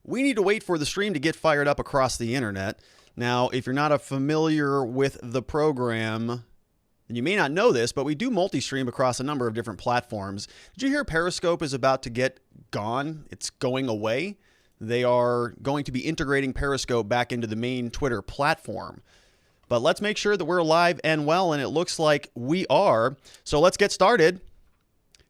We need to wait for the stream to get fired up across the internet. Now, if you're not familiar with the program, and you may not know this, but we do multi-stream across a number of different platforms. Did you hear Periscope is about to get gone? It's going away. They are going to be integrating Periscope back into the main Twitter platform. But let's make sure that we're alive and well, and it looks like we are. So let's get started.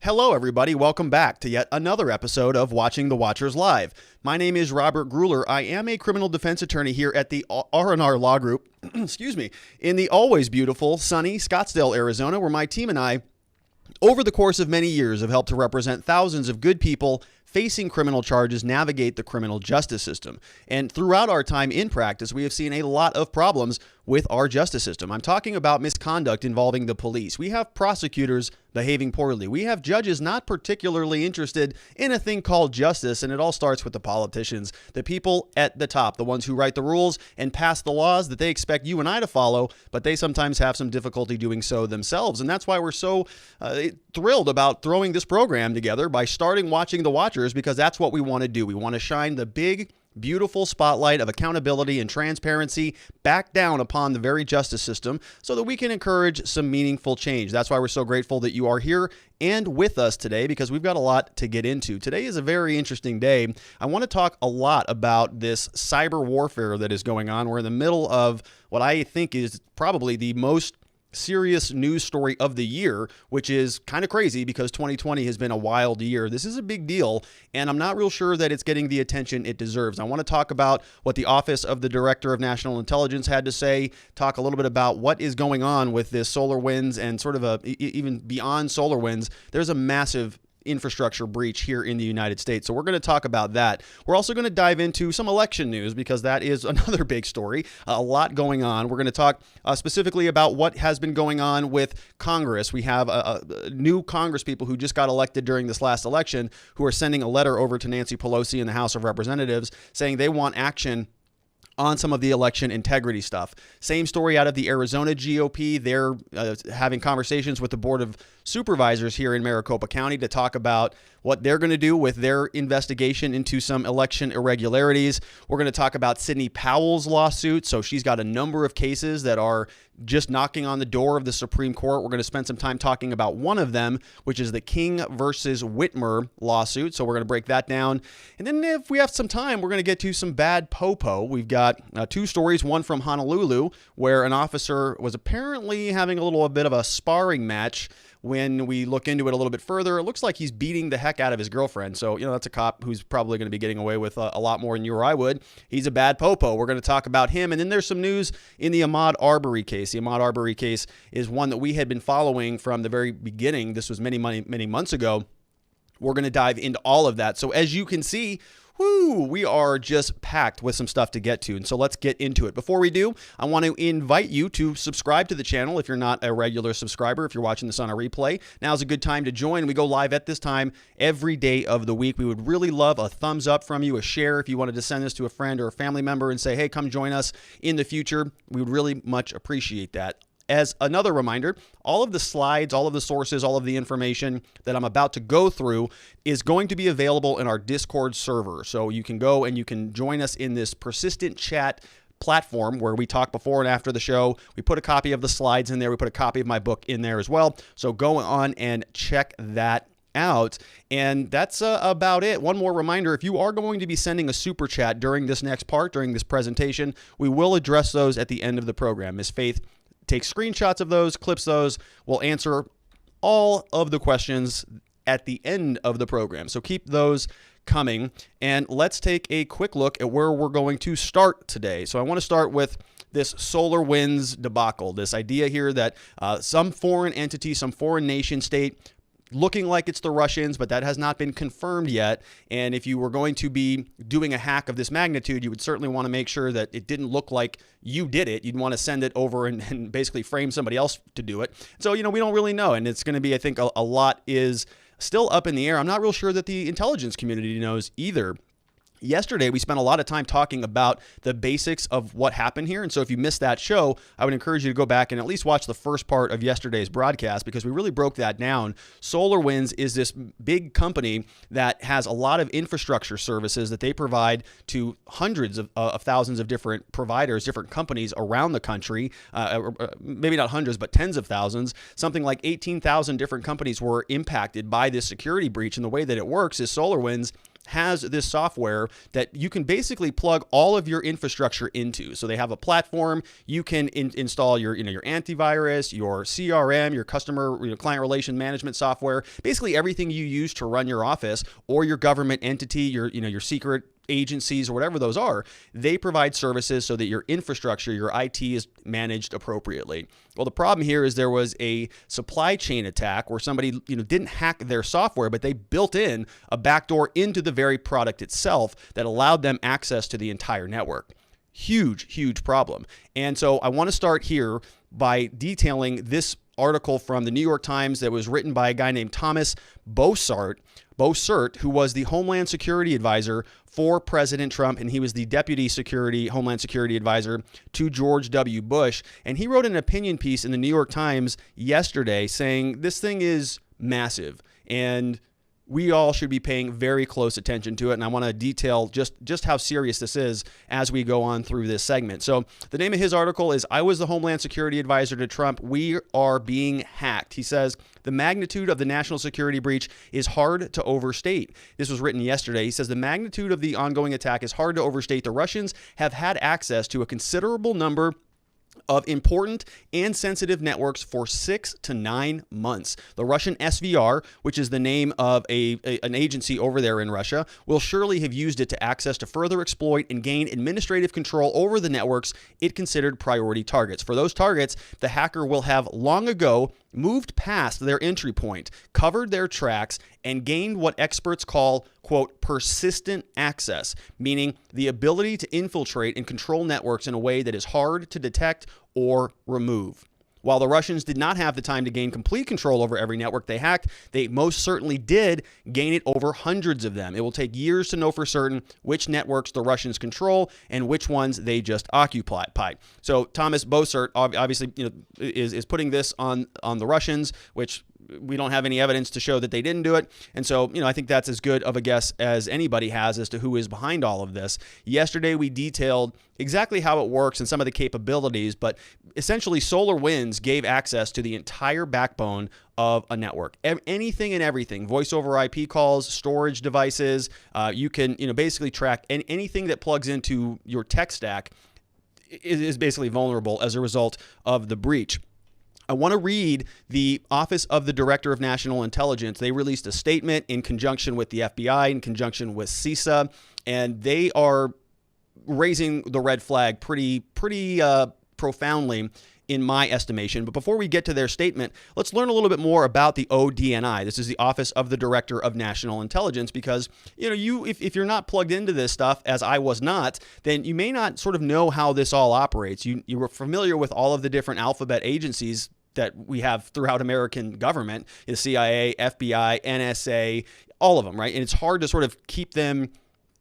Hello, everybody. Welcome back to yet another episode of Watching the Watchers Live. My name is Robert Gruler. I am a criminal defense attorney here at the R&R Law Group, excuse me, in the always beautiful, sunny Scottsdale, Arizona, where my team and I, over the course of many years, have helped to represent thousands of good people facing criminal charges navigate the criminal justice system. And throughout our time in practice, we have seen a lot of problems with our justice system. I'm talking about misconduct involving the police. We have prosecutors behaving poorly. We have judges not particularly interested in a thing called justice, and it all starts with the politicians, the people at the top, the ones who write the rules and pass the laws that they expect you and I to follow, but they sometimes have some difficulty doing so themselves. And that's why we're so thrilled about throwing this program together by starting Watching the Watchers, because that's what we want to do. We want to shine the big, beautiful spotlight of accountability and transparency back down upon the very justice system so that we can encourage some meaningful change. That's why we're so grateful that you are here and with us today, because we've got a lot to get into. Today is a very interesting day. I want to talk a lot about this cyber warfare that is going on. We're in the middle of what I think is probably the most serious news story of the year, which is kind of crazy because 2020 has been a wild year. This is a big deal, and I'm not real sure that it's getting the attention it deserves. I want to talk about what the Office of the Director of National Intelligence had to say, talk a little bit about what is going on with this SolarWinds, and sort of even beyond SolarWinds, there's a massive infrastructure breach here in the United States. So we're going to talk about that. We're also going to dive into some election news because that is another big story. A lot going on. We're going to talk specifically about what has been going on with Congress. We have new Congresspeople who just got elected during this last election who are sending a letter over to Nancy Pelosi in the House of Representatives saying they want action on some of the election integrity stuff. Same story out of the Arizona GOP. They're having conversations with the Board of Supervisors here in Maricopa County to talk about what they're going to do with their investigation into some election irregularities. We're going to talk about Sidney Powell's lawsuit. So she's got a number of cases that are just knocking on the door of the Supreme Court. We're going to spend some time talking about one of them, which is the King versus Whitmer lawsuit. So we're going to break that down. And then if we have some time, we're going to get to some bad Popo. We've got two stories, one from Honolulu, where an officer was apparently having a bit of a sparring match. When we look into it a little bit further, it looks like he's beating the heck out of his girlfriend. So, that's a cop who's probably going to be getting away with a lot more than you or I would. He's a bad Popo. We're going to talk about him. And then there's some news in the Ahmaud Arbery case. The Ahmaud Arbery case is one that we had been following from the very beginning. This was many months ago. We're going to dive into all of that. So as you can see, we are just packed with some stuff to get to. And so let's get into it. Before we do, I want to invite you to subscribe to the channel if you're not a regular subscriber. If you're watching this on a replay, now's a good time to join. We go live at this time every day of the week. We would really love a thumbs up from you, a share if you wanted to send this to a friend or a family member and say, hey, come join us in the future. We would really much appreciate that. As another reminder, all of the slides, all of the sources, all of the information that I'm about to go through is going to be available in our Discord server. So you can go and you can join us in this persistent chat platform where we talk before and after the show. We put a copy of the slides in there. We put a copy of my book in there as well. So go on and check that out. And that's about it. One more reminder, if you are going to be sending a super chat during this next part, during this presentation, we will address those at the end of the program. Ms. Faith takes screenshots of those, clips those. We'll answer all of the questions at the end of the program. So keep those coming. And let's take a quick look at where we're going to start today. So I want to start with this SolarWinds debacle, this idea here that some foreign entity, some foreign nation state looking like it's the Russians, but that has not been confirmed yet. And if you were going to be doing a hack of this magnitude, you would certainly want to make sure that it didn't look like you did it. You'd want to send it over and basically frame somebody else to do it. So, we don't really know. And it's going to be, I think, a lot is still up in the air. I'm not real sure that the intelligence community knows either. Yesterday, we spent a lot of time talking about the basics of what happened here. And so if you missed that show, I would encourage you to go back and at least watch the first part of yesterday's broadcast, because we really broke that down. SolarWinds is this big company that has a lot of infrastructure services that they provide to hundreds of thousands of different providers, different companies around the country. Maybe not hundreds, but tens of thousands. Something like 18,000 different companies were impacted by this security breach. And the way that it works is SolarWinds has this software that you can basically plug all of your infrastructure into. So they have a platform. You can install your antivirus, your CRM, your customer, client relation management software, basically everything you use to run your office or your government entity, your secret agencies or whatever those are. They provide services so that your infrastructure, your IT, is managed appropriately. Well, the problem here is there was a supply chain attack where somebody didn't hack their software, but they built in a backdoor into the very product itself that allowed them access to the entire network. Huge problem. And so I want to start here by detailing this article from the New York Times that was written by a guy named Thomas Bossert, who was the Homeland Security Advisor for President Trump, and he was the Deputy Homeland Security Advisor to George W. Bush. And he wrote an opinion piece in the New York Times yesterday saying this thing is massive, and we all should be paying very close attention to it. And I want to detail just how serious this is as we go on through this segment. So the name of his article is "I Was the Homeland Security Advisor to Trump. We Are Being Hacked." He says, the magnitude of the national security breach is hard to overstate. This was written yesterday. He says the magnitude of the ongoing attack is hard to overstate. The Russians have had access to a considerable number of important and sensitive networks for 6 to 9 months. The Russian SVR, which is the name of an agency over there in Russia, will surely have used it to access to further exploit and gain administrative control over the networks it considered priority targets. For those targets, the hacker will have long ago moved past their entry point, covered their tracks, and gained what experts call, quote, persistent access, meaning the ability to infiltrate and control networks in a way that is hard to detect or remove. While the Russians did not have the time to gain complete control over every network they hacked, they most certainly did gain it over hundreds of them. It will take years to know for certain which networks the Russians control and which ones they just occupy. So Thomas Bossert obviously is putting this on the Russians, which we don't have any evidence to show that they didn't do it. And so, I think that's as good of a guess as anybody has as to who is behind all of this. Yesterday, we detailed exactly how it works and some of the capabilities, but essentially SolarWinds gave access to the entire backbone of a network. Anything and everything, voice over IP calls, storage devices, you can, basically track anything that plugs into your tech stack is basically vulnerable as a result of the breach. I want to read the Office of the Director of National Intelligence. They released a statement in conjunction with the FBI, in conjunction with CISA, and they are raising the red flag pretty profoundly in my estimation. But before we get to their statement, let's learn a little bit more about the ODNI. This is the Office of the Director of National Intelligence, because if you're not plugged into this stuff, as I was not, then you may not sort of know how this all operates. You were familiar with all of the different alphabet agencies that we have throughout American government, the CIA, FBI, NSA, all of them, right? And it's hard to sort of keep them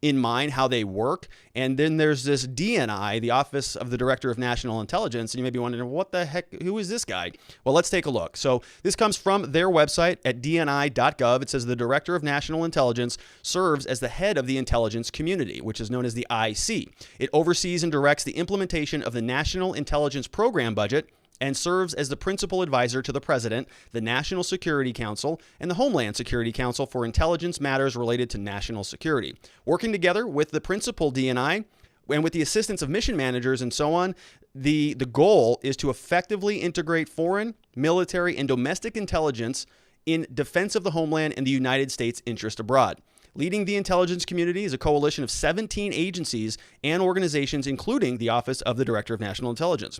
in mind how they work. And then there's this DNI, the Office of the Director of National Intelligence, and you may be wondering, what the heck, who is this guy? Well, let's take a look. So this comes from their website at dni.gov. It says the Director of National Intelligence serves as the head of the intelligence community, which is known as the IC. It oversees and directs the implementation of the National Intelligence Program budget and serves as the principal advisor to the President, the National Security Council, and the Homeland Security Council for intelligence matters related to national security. Working together with the principal DNI and with the assistance of mission managers and so on, the goal is to effectively integrate foreign, military, and domestic intelligence in defense of the homeland and the United States' interest abroad. Leading the intelligence community is a coalition of 17 agencies and organizations, including the Office of the Director of National Intelligence.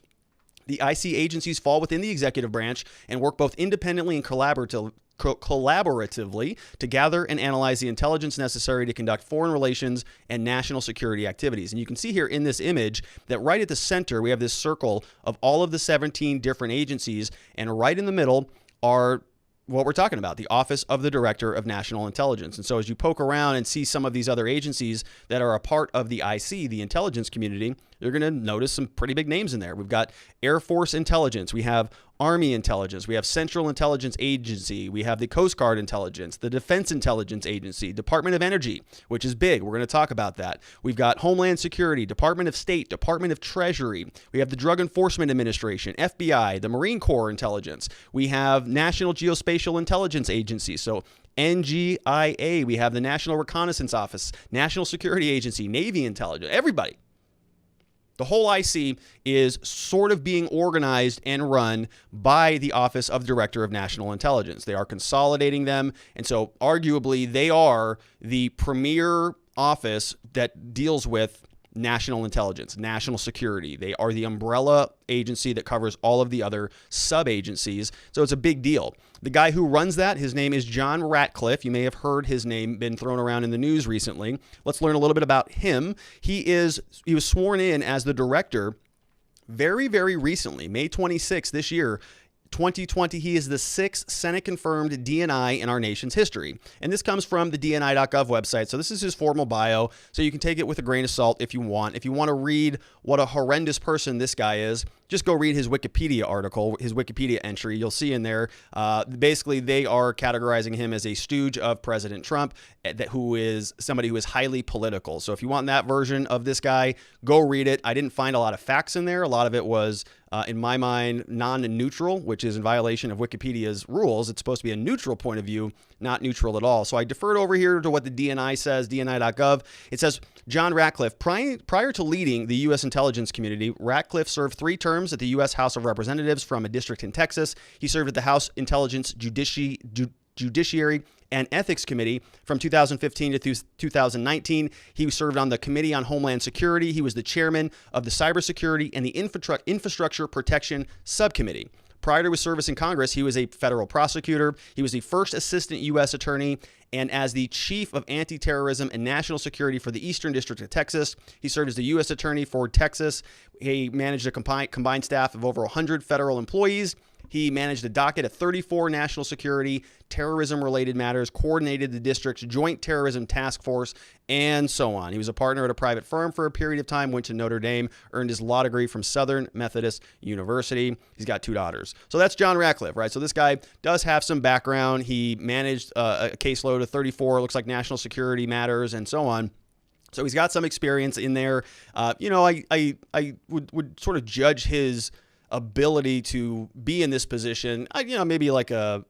The IC agencies fall within the executive branch and work both independently and collaboratively to gather and analyze the intelligence necessary to conduct foreign relations and national security activities. And you can see here in this image that right at the center, we have this circle of all of the 17 different agencies, and right in the middle are what we're talking about, the Office of the Director of National Intelligence. And so as you poke around and see some of these other agencies that are a part of the IC, the intelligence community, you're going to notice some pretty big names in there. We've got Air Force Intelligence. We have Army Intelligence. We have Central Intelligence Agency. We have the Coast Guard Intelligence, the Defense Intelligence Agency, Department of Energy, which is big. We're going to talk about that. We've got Homeland Security, Department of State, Department of Treasury. We have the Drug Enforcement Administration, FBI, the Marine Corps Intelligence. We have National Geospatial Intelligence Agency. So NGIA. We have the National Reconnaissance Office, National Security Agency, Navy Intelligence, everybody. The whole IC is sort of being organized and run by the Office of Director of National Intelligence. They are consolidating them, and so arguably they are the premier office that deals with national intelligence, national security. They are the umbrella agency that covers all of the other sub-agencies, so it's a big deal. The guy who runs that, his name is John Ratcliffe. You may have heard his name been thrown around in the news recently. Let's learn a little bit about him. He was sworn in as the director very, very recently, May 26th this year, 2020. He is the 6th Senate-confirmed DNI in our nation's history. And this comes from the DNI.gov website. So this is his formal bio. So you can take it with a grain of salt if you want. If you want to read what a horrendous person this guy is, just go read his Wikipedia article, his Wikipedia entry. You'll see in there, basically they are categorizing him as a stooge of President Trump, who is somebody who is highly political. So if you want that version of this guy, go read it. I didn't find a lot of facts in there. A lot of it was, in my mind, non-neutral, which is in violation of Wikipedia's rules. It's supposed to be a neutral point of view, not neutral at all. So I deferred over here to what the DNI says, DNI.gov. It says, John Ratcliffe, prior to leading the U.S. intelligence community, Ratcliffe served 3 terms at the U.S. House of Representatives from a district in Texas. He served at the House Intelligence Judiciary and Ethics Committee from 2015 to 2019. He served on the Committee on Homeland Security. He was the chairman of the Cybersecurity and the Infrastructure Protection Subcommittee. Prior to his service in Congress, he was a federal prosecutor. He was the first assistant U.S. attorney, and as the chief of anti-terrorism and national security for the Eastern District of Texas, he served as the U.S. attorney for Texas. He managed a combined staff of over 100 federal employees. He managed a docket of 34 national security, terrorism-related matters, coordinated the district's Joint Terrorism Task Force, and so on. He was a partner at a private firm for a period of time, went to Notre Dame, earned his law degree from Southern Methodist University. He's got 2 daughters. So that's John Ratcliffe, right? So this guy does have some background. He managed a caseload of 34, looks like national security matters, and so on. So he's got some experience in there. I would sort of judge his ability to be in this position, maybe like a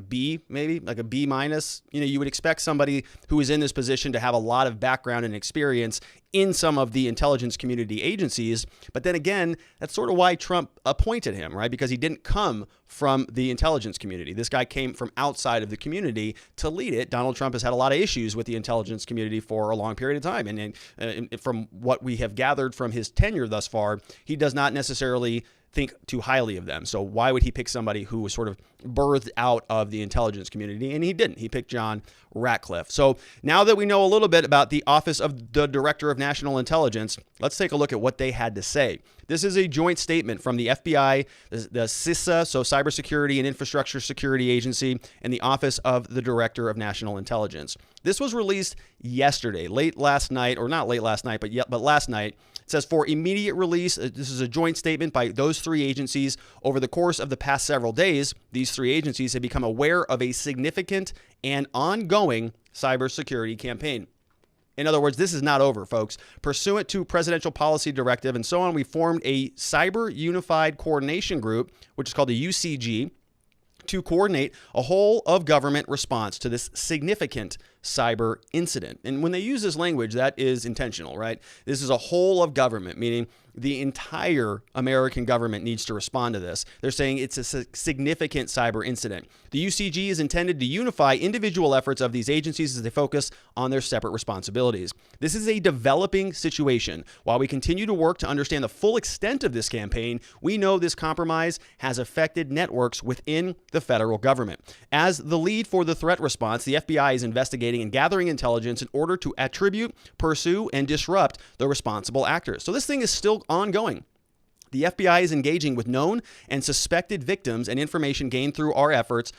B, maybe like a B minus. You would expect somebody who is in this position to have a lot of background and experience in some of the intelligence community agencies. But then again, that's sort of why Trump appointed him, right? Because he didn't come from the intelligence community. This guy came from outside of the community to lead it. Donald Trump has had a lot of issues with the intelligence community for a long period of time. And from what we have gathered from his tenure thus far, he does not necessarily think too highly of them. So why would he pick somebody who was sort of birthed out of the intelligence community? And he didn't. He picked John Ratcliffe. So now that we know a little bit about the Office of the Director of National Intelligence, let's take a look at what they had to say. This is a joint statement from the FBI, the CISA, so Cybersecurity and Infrastructure Security Agency, and the Office of the Director of National Intelligence. This was released yesterday, late last night, or not late last night, but last night. It says, for immediate release, this is a joint statement by those 3 agencies. Over the course of the past several days, these 3 agencies have become aware of a significant and ongoing cybersecurity campaign. In other words, this is not over, folks. Pursuant to presidential policy directive and so on, we formed a Cyber Unified Coordination Group, which is called the UCG, to coordinate a whole of government response to this significant cyber incident. And when they use this language, that is intentional, right? This is a whole of government, meaning the entire American government needs to respond to this. They're saying it's a significant cyber incident. The UCG is intended to unify individual efforts of these agencies as they focus on their separate responsibilities. This is a developing situation. While we continue to work to understand the full extent of this campaign, we know this compromise has affected networks within the federal government. As the lead for the threat response, the FBI is investigating and gathering intelligence in order to attribute, pursue, and disrupt the responsible actors. So this thing is still ongoing. The FBI is engaging with known and suspected victims and information gained through our efforts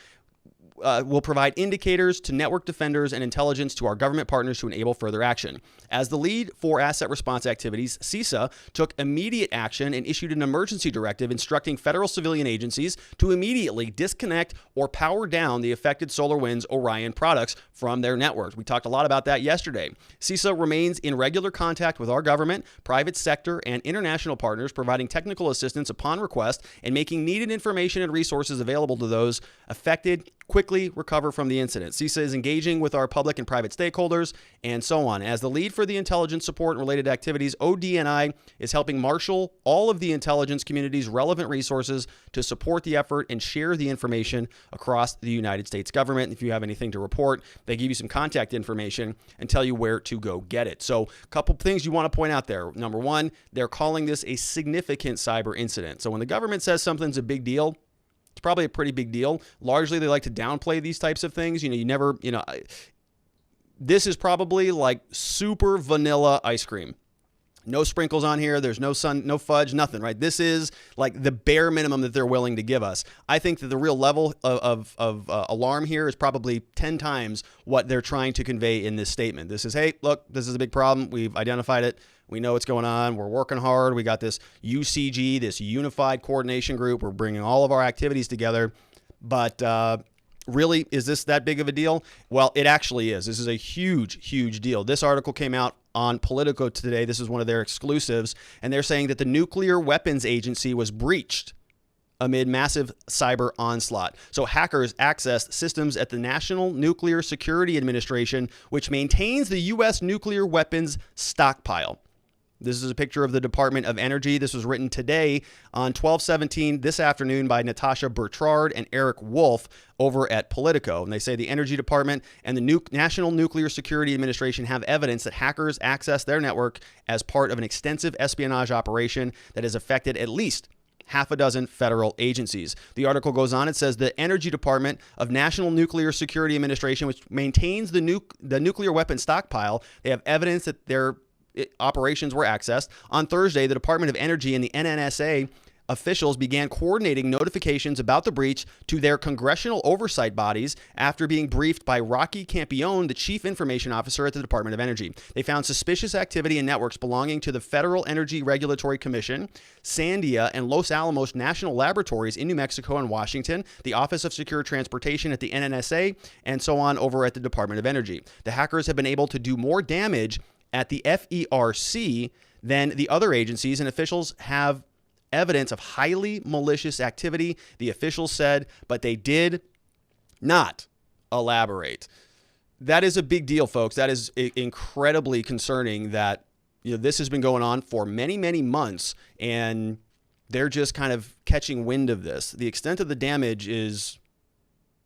will provide indicators to network defenders and intelligence to our government partners to enable further action. As the lead for asset response activities, CISA took immediate action and issued an emergency directive instructing federal civilian agencies to immediately disconnect or power down the affected SolarWinds Orion products from their networks. We talked a lot about that yesterday. CISA remains in regular contact with our government, private sector, and international partners, providing technical assistance upon request and making needed information and resources available to those affected quickly recover from the incident. CISA is engaging with our public and private stakeholders and so on. As the lead for the intelligence support and related activities, ODNI is helping marshal all of the intelligence community's relevant resources to support the effort and share the information across the United States government. If you have anything to report, they give you some contact information and tell you where to go get it. So a couple things you want to point out there. Number one, they're calling this a significant cyber incident. So when the government says something's a big deal, it's probably a pretty big deal. Largely, they like to downplay these types of things. This is probably like super vanilla ice cream. No sprinkles on here. There's no fudge, nothing, right? This is like the bare minimum that they're willing to give us. I think that the real level of alarm here is probably 10 times what they're trying to convey in this statement. This is, hey, look, this is a big problem. We've identified it. We know what's going on. We're working hard. We got this UCG, this Unified Coordination Group. We're bringing all of our activities together. But really, is this that big of a deal? Well, it actually is. This is a huge, huge deal. This article came out on Politico today. This is one of their exclusives. And they're saying that the Nuclear Weapons Agency was breached amid massive cyber onslaught. So hackers accessed systems at the National Nuclear Security Administration, which maintains the U.S. nuclear weapons stockpile. This is a picture of the Department of Energy. This was written today on 12/17 this afternoon by Natasha Bertrand and Eric Wolf over at Politico. And they say the Energy Department and the National Nuclear Security Administration have evidence that hackers accessed their network as part of an extensive espionage operation that has affected at least half a dozen federal agencies. The article goes on. It says the Energy Department of National Nuclear Security Administration, which maintains the nuclear weapon stockpile, they have evidence that their operations were accessed. On Thursday, the Department of Energy and the NNSA officials began coordinating notifications about the breach to their congressional oversight bodies after being briefed by Rocky Campione, the chief information officer at the Department of Energy. They found suspicious activity in networks belonging to the Federal Energy Regulatory Commission, Sandia, and Los Alamos National Laboratories in New Mexico and Washington, the Office of Secure Transportation at the NNSA, and so on over at the Department of Energy. The hackers have been able to do more damage at the FERC than the other agencies, and officials have evidence of highly malicious activity, the officials said, but they did not elaborate. That is a big deal, folks. That is incredibly concerning that this has been going on for many, many months, and they're just kind of catching wind of this. The extent of the damage is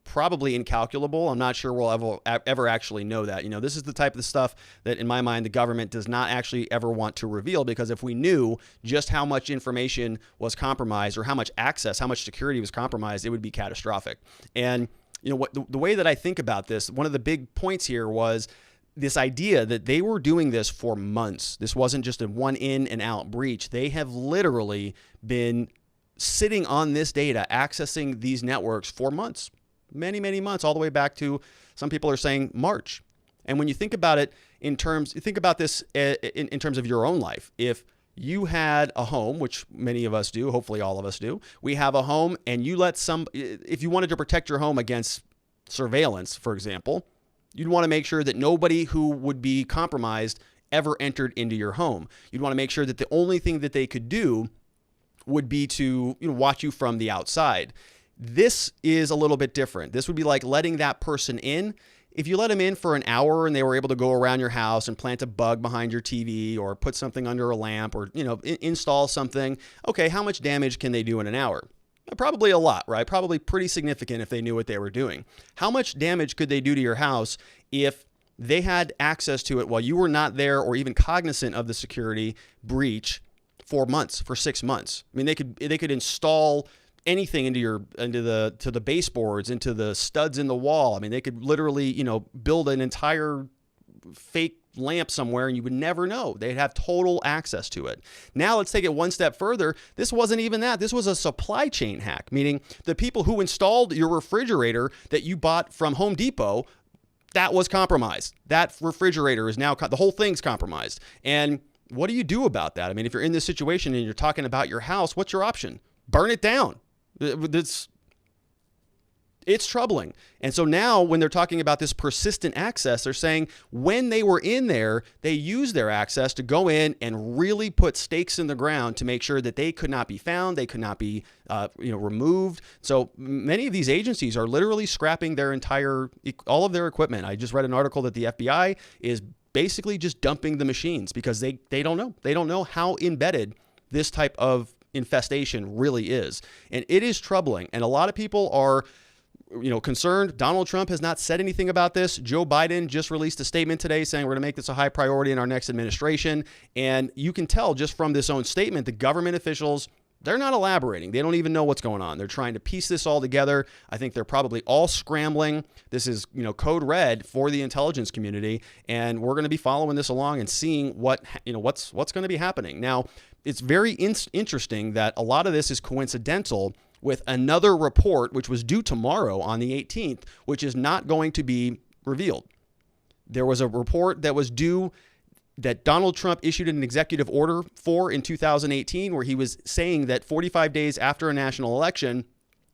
probably incalculable. I'm not sure we'll ever actually know that. This is the type of stuff that, in my mind, the government does not actually ever want to reveal, because if we knew just how much information was compromised or how much access, how much security was compromised, it would be catastrophic. And the way that I think about this, one of the big points here was this idea that they were doing this for months. This wasn't just a one in and out breach. They have literally been sitting on this data, accessing these networks for months. Many, many months, all the way back to, some people are saying, March. And when you think about it in terms of your own life, if you had a home, which many of us do, hopefully all of us do, we have a home, and if you wanted to protect your home against surveillance, for example, you'd want to make sure that nobody who would be compromised ever entered into your home. You'd want to make sure that the only thing that they could do would be to watch you from the outside. This is a little bit different. This would be like letting that person in. If you let them in for an hour and they were able to go around your house and plant a bug behind your TV or put something under a lamp or, install something, okay, how much damage can they do in an hour? Probably a lot, right? Probably pretty significant if they knew what they were doing. How much damage could they do to your house if they had access to it while you were not there or even cognizant of the security breach for months, for 6 months? I mean, they could install anything into the baseboards, into the studs in the wall. I mean, they could literally, build an entire fake lamp somewhere and you would never know. They'd have total access to it. Now let's take it one step further. This wasn't even that. This was a supply chain hack, meaning the people who installed your refrigerator that you bought from Home Depot, that was compromised. That refrigerator is now, the whole thing's compromised. And what do you do about that? I mean, if you're in this situation and you're talking about your house, what's your option? Burn it down. It's troubling. And so now when they're talking about this persistent access, they're saying when they were in there, they used their access to go in and really put stakes in the ground to make sure that they could not be found, they could not be removed. So many of these agencies are literally scrapping their all of their equipment. I just read an article that the FBI is basically just dumping the machines because they don't know. They don't know how embedded this type of infestation really is. And it is troubling. And a lot of people are concerned. Donald Trump has not said anything about this. Joe Biden just released a statement today saying we're going to make this a high priority in our next administration. And you can tell just from this own statement, the government officials, they're not elaborating. They don't even know what's going on. They're trying to piece this all together. I think they're probably all scrambling. This is, code red for the intelligence community. And we're going to be following this along and seeing what's going to be happening. Now, it's very interesting that a lot of this is coincidental with another report, which was due tomorrow on the 18th, which is not going to be revealed. There was a report that was due that Donald Trump issued an executive order for in 2018, where he was saying that 45 days after a national election,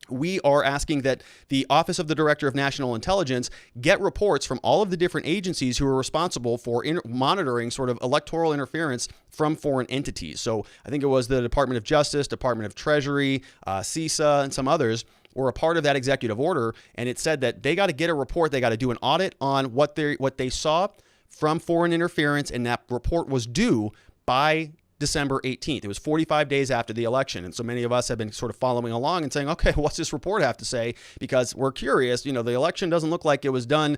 we are asking that the Office of the Director of National Intelligence get reports from all of the different agencies who are responsible for monitoring sort of electoral interference from foreign entities. So I think it was the Department of Justice, Department of Treasury, CISA, and some others were a part of that executive order. And it said that they got to get a report. They got to do an audit on what they saw from foreign interference. And that report was due by December 18th. It was 45 days after the election. And so many of us have been sort of following along and saying, okay, what's this report have to say? Because we're curious. The election doesn't look like it was done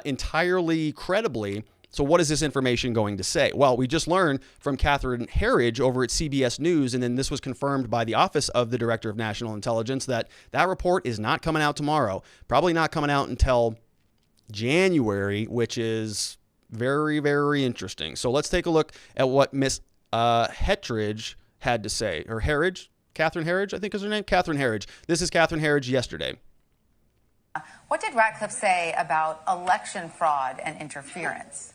entirely credibly. So what is this information going to say? Well, we just learned from Katherine Herridge over at CBS News, and then this was confirmed by the Office of the Director of National Intelligence, that report is not coming out tomorrow. Probably not coming out until January, which is very, very interesting. So let's take a look at what Miss Herridge had to say, or Herridge, Katherine Herridge, I think is her name, Katherine Herridge. This is Katherine Herridge yesterday. What did Ratcliffe say about election fraud and interference?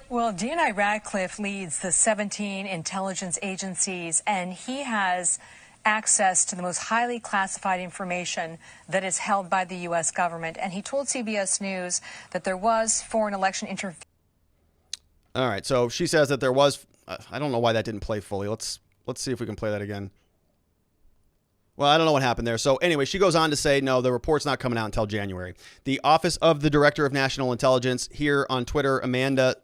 Well, DNI Ratcliffe leads the 17 intelligence agencies, and he has access to the most highly classified information that is held by the U.S. government. And he told CBS News that there was foreign election interference. All right, so she says that there was. I don't know why that didn't play fully. Let's see if we can play that again. Well, I don't know what happened there. So anyway, she goes on to say, no, the report's not coming out until January. The Office of the Director of National Intelligence here on Twitter, Amanda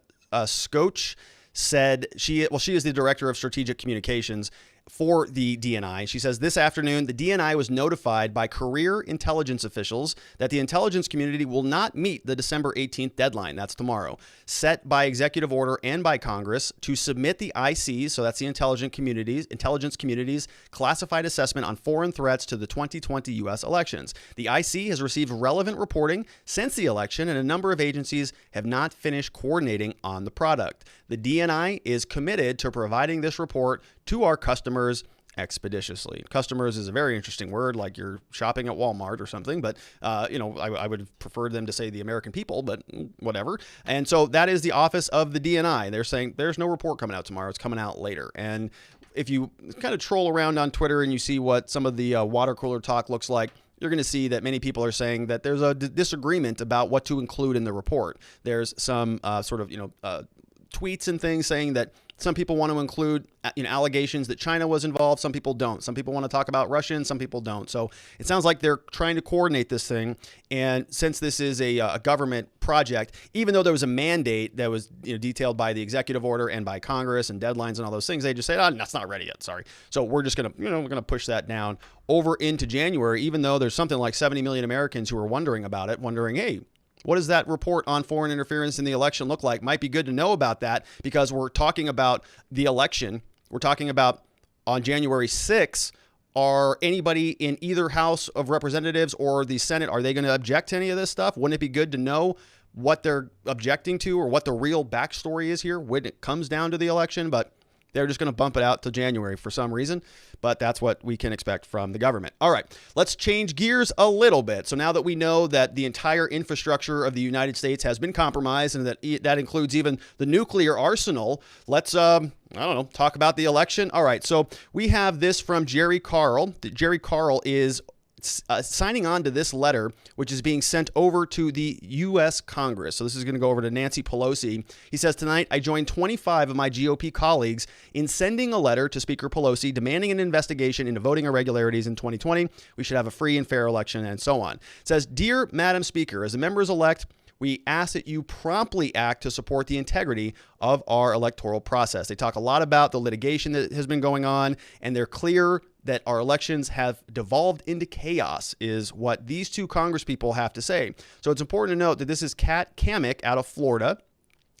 Scotch, said she is the Director of Strategic Communications for the DNI. She says this afternoon, the DNI was notified by career intelligence officials that the intelligence community will not meet the December 18th deadline, that's tomorrow, set by executive order and by Congress to submit the IC's, so that's the intelligence community's classified assessment on foreign threats to the 2020 U.S. elections. The IC has received relevant reporting since the election, and a number of agencies have not finished coordinating on the product. The DNI is committed to providing this report to our customers expeditiously. Customers is a very interesting word, like you're shopping at Walmart or something, but I would have preferred them to say the American people, but whatever. And so that is the Office of the DNI. They're saying there's no report coming out tomorrow. It's coming out later. And if you kind of troll around on Twitter and you see what some of the water cooler talk looks like, you're going to see that many people are saying that there's a disagreement about what to include in the report. There's some tweets and things saying that some people want to include allegations that China was involved. Some people don't. Some people want to talk about Russians. Some people don't. So it sounds like they're trying to coordinate this thing. And since this is a government project, even though there was a mandate that was detailed by the executive order and by Congress and deadlines and all those things, they just say, oh, that's not ready yet. Sorry. So we're just going to, we're going to push that down over into January, even though there's something like 70 million Americans who are wondering about it, wondering, hey, what does that report on foreign interference in the election look like? Might be good to know about that because we're talking about the election. We're talking about on January 6th, are anybody in either House of Representatives or the Senate, are they going to object to any of this stuff? Wouldn't it be good to know what they're objecting to or what the real backstory is here when it comes down to the election, but they're just going to bump it out to January for some reason, but that's what we can expect from the government. All right, let's change gears a little bit. So now that we know that the entire infrastructure of the United States has been compromised and that includes even the nuclear arsenal, let's, talk about the election. All right, so we have this from Jerry Carl. Jerry Carl is signing on to this letter, which is being sent over to the U.S. Congress. So this is going to go over to Nancy Pelosi. He says, tonight, I joined 25 of my GOP colleagues in sending a letter to Speaker Pelosi demanding an investigation into voting irregularities in 2020. We should have a free and fair election and so on. It says, Dear Madam Speaker, as the members-elect, we ask that you promptly act to support the integrity of our electoral process. They talk a lot about the litigation that has been going on, and they're clear that our elections have devolved into chaos is what these two Congresspeople have to say. So it's important to note that this is Kat Cammack out of Florida.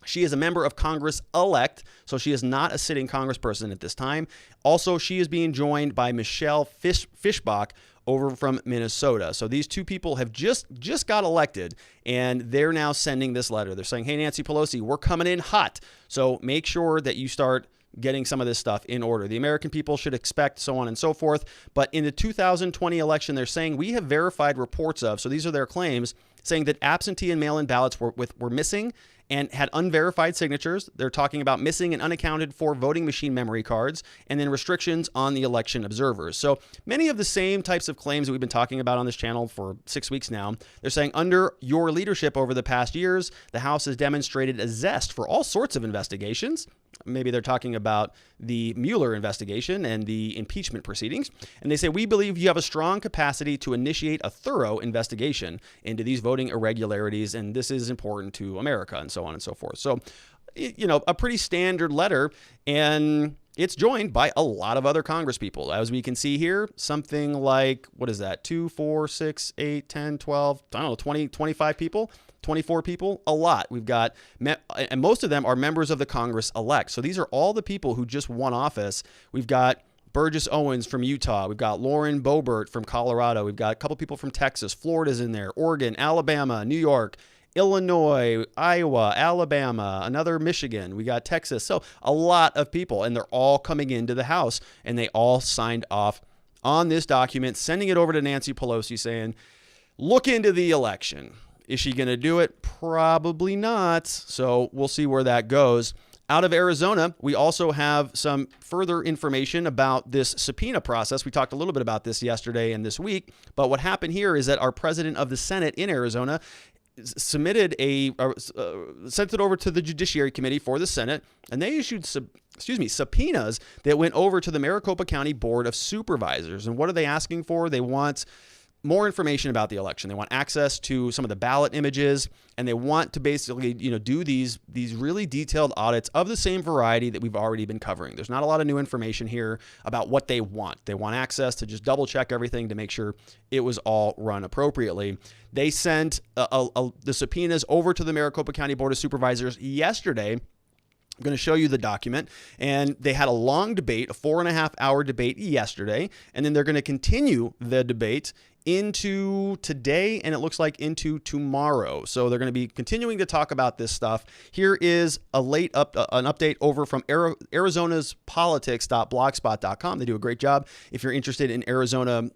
She is a member of Congress-elect, so she is not a sitting congressperson at this time. Also, she is being joined by Michelle Fishback over from Minnesota. So these two people have just got elected, and they're now sending this letter. They're saying, hey, Nancy Pelosi, we're coming in hot. So make sure that you start getting some of this stuff in order. The American people should expect so on and so forth. But in the 2020 election, they're saying we have verified reports of, so these are their claims, saying that absentee and mail-in ballots were missing and had unverified signatures. They're talking about missing and unaccounted for voting machine memory cards, and then restrictions on the election observers. So many of the same types of claims that we've been talking about on this channel for 6 weeks now. They're saying under your leadership over the past years, the House has demonstrated a zest for all sorts of investigations. Maybe they're talking about the Mueller investigation and the impeachment proceedings. And they say, we believe you have a strong capacity to initiate a thorough investigation into these voting irregularities, and this is important to America, and so on and so forth. So, a pretty standard letter, and it's joined by a lot of other congresspeople. As we can see here, something like, 2, 4, 6, 8, 10, 12, 20, 25 people. 24 people, a lot. We've got, and most of them are members of the Congress-elect. So these are all the people who just won office. We've got Burgess Owens from Utah. We've got Lauren Boebert from Colorado. We've got a couple people from Texas. Florida's in there. Oregon, Alabama, New York, Illinois, Iowa, Alabama, another Michigan. We got Texas. So a lot of people, and they're all coming into the House, and they all signed off on this document, sending it over to Nancy Pelosi saying, look into the election. Is she going to do it? Probably not. So we'll see where that goes. Out of Arizona, we also have some further information about this subpoena process. We talked a little bit about this yesterday and this week, but what happened here is that our president of the Senate in Arizona submitted sent it over to the Judiciary Committee for the Senate, and they issued subpoenas that went over to the Maricopa County Board of Supervisors. And what are they asking for? They want more information about the election. They want access to some of the ballot images, and they want to basically, do these really detailed audits of the same variety that we've already been covering. There's not a lot of new information here about what they want. They want access to just double check everything to make sure it was all run appropriately. They sent the subpoenas over to the Maricopa County Board of Supervisors yesterday. I'm going to show you the document, and they had a long debate, a 4.5-hour debate yesterday, and then they're going to continue the debate into today, and it looks like into tomorrow. So they're going to be continuing to talk about this stuff. Here is an update over from Arizona's politics.blogspot.com. They do a great job if you're interested in Arizona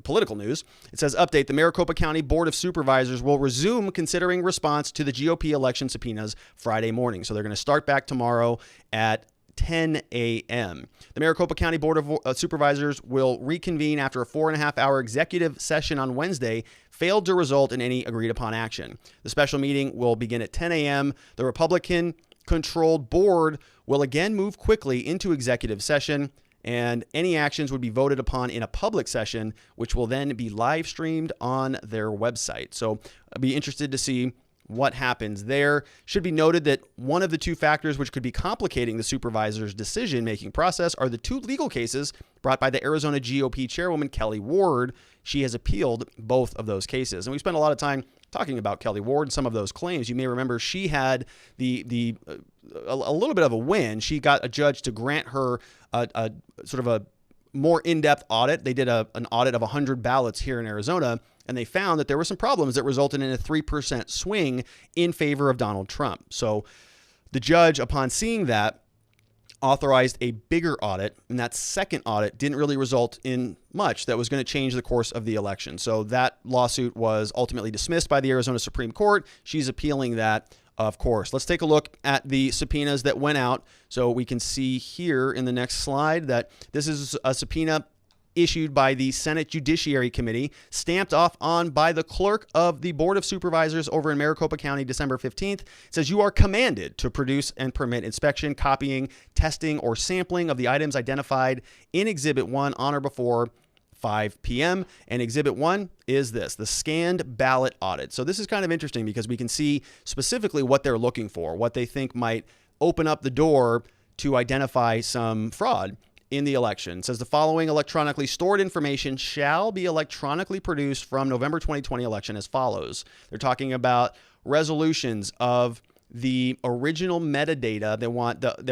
political news. It says, update, the Maricopa County Board of Supervisors will resume considering response to the GOP election subpoenas Friday morning. So they're going to start back tomorrow at 10 a.m. The Maricopa County Board of Supervisors will reconvene after a 4.5-hour executive session on Wednesday failed to result in any agreed upon action. The special meeting will begin at 10 a.m. The Republican-controlled board will again move quickly into executive session, and any actions would be voted upon in a public session, which will then be live streamed on their website. So I'll be interested to see what happens there. Should be noted that one of the two factors which could be complicating the supervisor's decision-making process are the two legal cases brought by the Arizona GOP chairwoman, Kelly Ward. She has appealed both of those cases. And we spent a lot of time talking about Kelly Ward and some of those claims. You may remember she had a little bit of a win. She got a judge to grant her a sort of a more in-depth audit. They did an audit of 100 ballots here in Arizona, and they found that there were some problems that resulted in a 3% swing in favor of Donald Trump. So the judge, upon seeing that, authorized a bigger audit, and that second audit didn't really result in much that was going to change the course of the election. So that lawsuit was ultimately dismissed by the Arizona Supreme Court. She's appealing that, of course. Let's take a look at the subpoenas that went out. So we can see here in the next slide that this is a subpoena issued by the Senate Judiciary Committee, stamped off on by the clerk of the Board of Supervisors over in Maricopa County, December 15th. It says you are commanded to produce and permit inspection, copying, testing, or sampling of the items identified in Exhibit 1 on or before 5 p.m. And Exhibit 1 is this, the scanned ballot audit. So this is kind of interesting because we can see specifically what they're looking for, what they think might open up the door to identify some fraud in the election. It says the following electronically stored information shall be electronically produced from November 2020 election as follows. They're talking about resolutions of the original metadata. They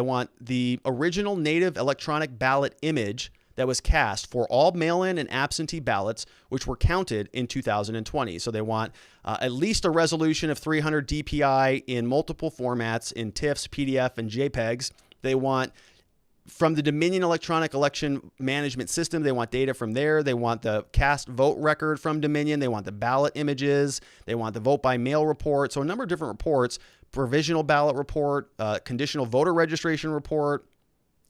want the original native electronic ballot image that was cast for all mail-in and absentee ballots, which were counted in 2020. So they want at least a resolution of 300 DPI in multiple formats in TIFFs, PDF, and JPEGs. They want from the Dominion Electronic Election Management System, they want data from there. They want the cast vote record from Dominion. They want the ballot images. They want the vote by mail report. So a number of different reports, provisional ballot report, conditional voter registration report,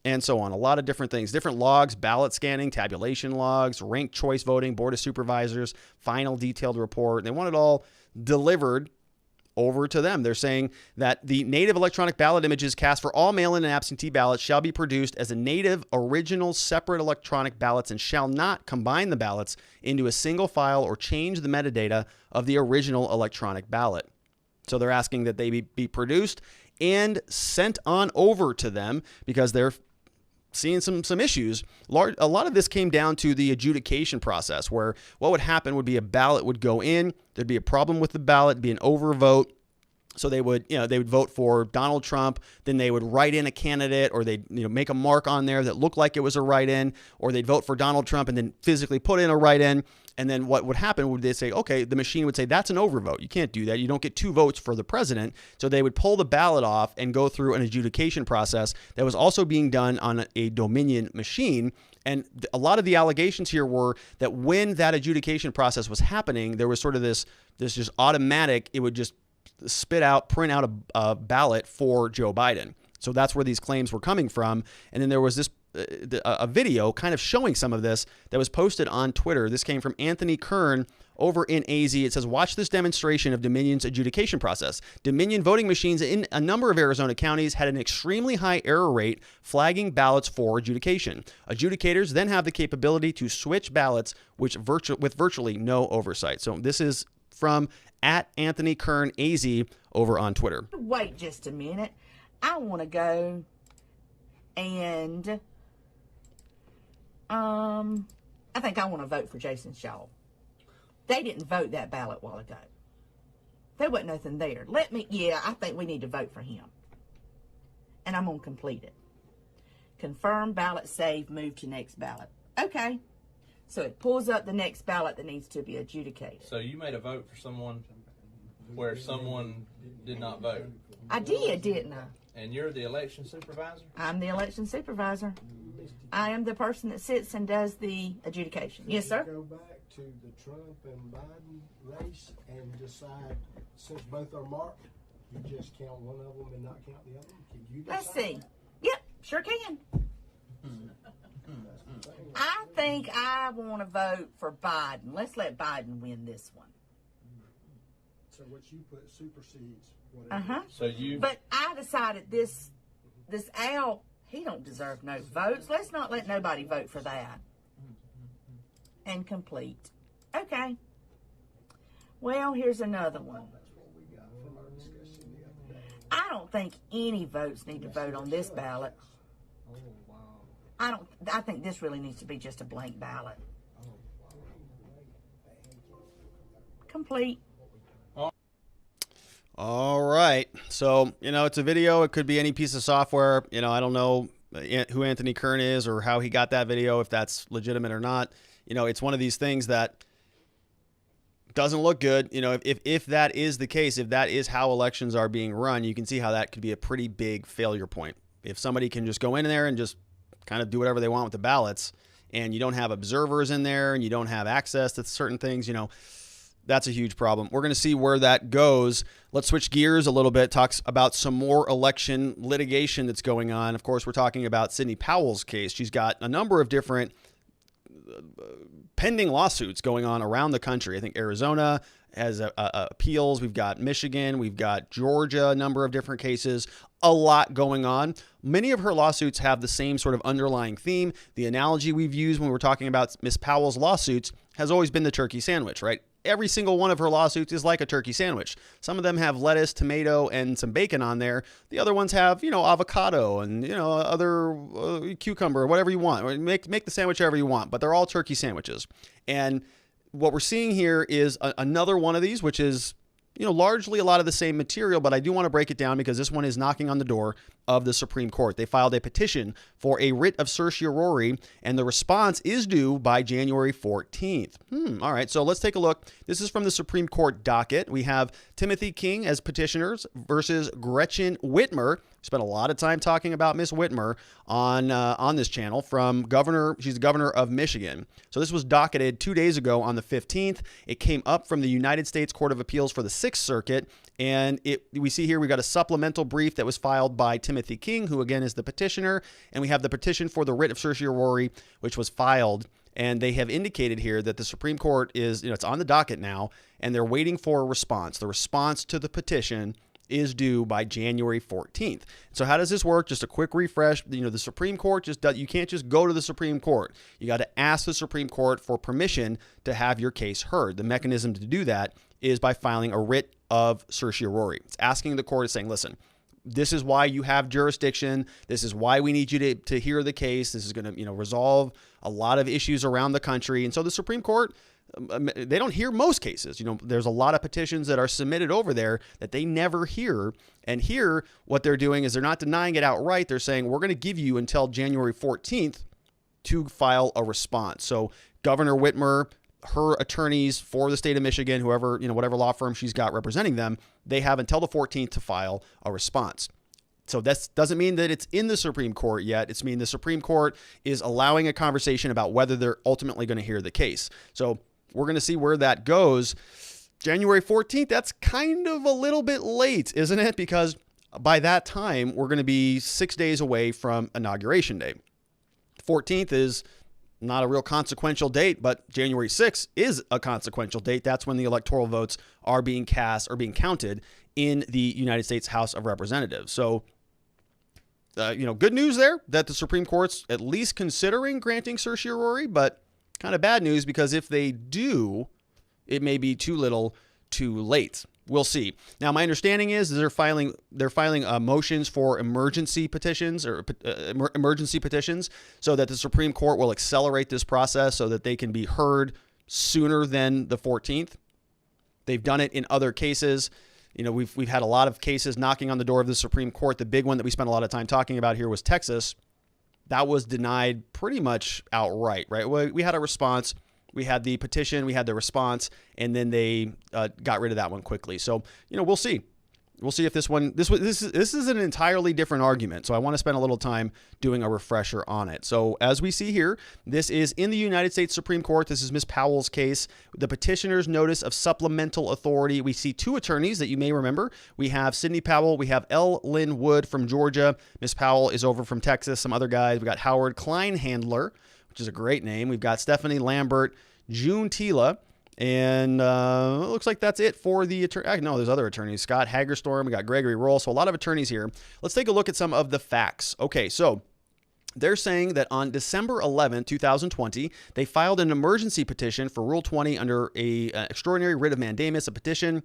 and so on. A lot of different things, different logs, ballot scanning, tabulation logs, ranked choice voting, Board of Supervisors, final detailed report. They want it all delivered over to them. They're saying that the native electronic ballot images cast for all mail-in and absentee ballots shall be produced as a native original separate electronic ballots and shall not combine the ballots into a single file or change the metadata of the original electronic ballot. So they're asking that they be produced and sent on over to them because they're seeing some issues. A lot of this came down to the adjudication process, where what would happen would be a ballot would go in, there'd be a problem with the ballot, it'd be an overvote. So they would vote for Donald Trump, then they would write in a candidate, or they'd make a mark on there that looked like it was a write-in, or they'd vote for Donald Trump and then physically put in a write-in. And then what would happen would they say, okay, the machine would say, that's an overvote. You can't do that. You don't get 2 votes for the president. So they would pull the ballot off and go through an adjudication process that was also being done on a Dominion machine. And a lot of the allegations here were that when that adjudication process was happening, there was sort of this just automatic, it would just print out a ballot for Joe Biden. So that's where these claims were coming from. And then there was a video kind of showing some of this that was posted on Twitter. This came from Anthony Kern over in AZ. It says, watch this demonstration of Dominion's adjudication process. Dominion voting machines in a number of Arizona counties had an extremely high error rate, flagging ballots for adjudication. Adjudicators then have the capability to switch ballots with virtually no oversight. So this is from at Anthony Kern AZ over on Twitter. Wait just a minute. I want to go and I think I want to vote for Jason Shaw. They didn't vote that ballot a while ago. There wasn't nothing there. I think we need to vote for him. And I'm going to complete it. Confirm ballot, save, move to next ballot. Okay. So it pulls up the next ballot that needs to be adjudicated. So you made a vote for someone where someone did not vote? I did, didn't I? And you're the election supervisor? I'm the election supervisor. I am the person that sits and does the adjudication. Yes, sir. Go back to the Trump and Biden race and decide, since both are marked, you just count one of them and not count the other one? Can you decide? Let's see. Yep, sure can. I think I want to vote for Biden. Let's let Biden win this one. So what you put supersedes whatever. Uh-huh. So you... But I decided this Al, he don't deserve no votes. Let's not let nobody vote for that. And complete. Okay. Well, here's another one. I don't think any votes need to vote on this ballot. I think this really needs to be just a blank ballot. Complete. All right. So, it's a video. It could be any piece of software. I don't know who Anthony Kern is or how he got that video, if that's legitimate or not. It's one of these things that Doesn't look good. You know, if that is the case, if that is how elections are being run, you can see how that could be a pretty big failure point. If somebody can just go in there and just kind of do whatever they want with the ballots, and you don't have observers in there and you don't have access to certain things, you know, that's a huge problem. We're going to see where that goes. Let's switch gears a little bit, talks about some more election litigation that's going on. Of course, we're talking about Sidney Powell's case. She's got a number of different pending lawsuits going on around the country. I think Arizona has appeals. We've got Michigan. We've got Georgia, a number of different cases, a lot going on. Many of her lawsuits have the same sort of underlying theme. The analogy we've used when we're talking about Miss Powell's lawsuits has always been the turkey sandwich, right? Every single one of her lawsuits is like a turkey sandwich. Some of them have lettuce, tomato, and some bacon on there. The other ones have, you know, avocado and, you know, other cucumber, whatever you want. Make the sandwich however you want, but they're all turkey sandwiches. And what we're seeing here is another one of these, which is, you know, largely a lot of the same material, but I do want to break it down because this one is knocking on the door of the Supreme Court. They filed a petition for a writ of certiorari, and the response is due by January 14th. All right, so let's take a look. This is from the Supreme Court docket. We have Timothy King as petitioners versus Gretchen Whitmer. We spent a lot of time talking about Miss Whitmer on this channel from governor. She's the governor of Michigan. So this was docketed 2 days ago on the 15th. It came up from the United States Court of Appeals for the Sixth Circuit. And we see here, we got a supplemental brief that was filed by Timothy King, who again is the petitioner. And we have the petition for the writ of certiorari, which was filed. And they have indicated here that the Supreme Court is, you know, it's on the docket now, and they're waiting for a response. The response to the petition is due by January 14th. So how does this work? Just a quick refresh. You know, the Supreme Court you can't just go to the Supreme Court. You got to ask the Supreme Court for permission to have your case heard. The mechanism to do that is by filing a writ of certiorari. It's asking the court, is saying, listen, this is why you have jurisdiction. This is why we need you to hear the case. This is going to, you know, resolve a lot of issues around the country. And so the Supreme Court, they don't hear most cases. You know, there's a lot of petitions that are submitted over there that they never hear. And here, what they're doing is they're not denying it outright. They're saying, we're going to give you until January 14th to file a response. So Governor Whitmer, her attorneys for the state of Michigan, whoever, you know, whatever law firm she's got representing them, they have until the 14th to file a response. So that doesn't mean that it's in the Supreme Court yet. It's mean the Supreme Court is allowing a conversation about whether they're ultimately going to hear the case. So we're going to see where that goes. January 14th, that's kind of a little bit late, isn't it? Because by that time, we're going to be 6 days away from Inauguration Day. 14th is not a real consequential date, but January 6th is a consequential date. That's when the electoral votes are being cast or being counted in the United States House of Representatives. So, you know, good news there that the Supreme Court's at least considering granting certiorari, but kind of bad news because if they do, it may be too little, too late. We'll see. Now, my understanding is they're filing motions for emergency petitions or emergency petitions so that the Supreme Court will accelerate this process so that they can be heard sooner than the 14th. They've done it in other cases. You know, we've had a lot of cases knocking on the door of the Supreme Court. The big one that we spent a lot of time talking about here was Texas. That was denied pretty much outright, right? We had a response. We had the petition, we had the response, and then they got rid of that one quickly. So, you know, we'll see. We'll see if this is an entirely different argument. So I want to spend a little time doing a refresher on it. So as we see here, this is in the United States Supreme Court. This is Ms. Powell's case. The petitioner's notice of supplemental authority. We see two attorneys that you may remember. We have Sidney Powell. We have L. Lynn Wood from Georgia. Ms. Powell is over from Texas. Some other guys. We got Howard Kleinhandler, which is a great name. We've got Stephanie Lambert, June Tila, and it looks like that's it for the attorney. No, there's other attorneys. Scott Hagerstorm. We got Gregory Roll. So a lot of attorneys here. Let's take a look at some of the facts. Okay, so they're saying that on December 11, 2020, they filed an emergency petition for Rule 20 under an extraordinary writ of mandamus, a petition.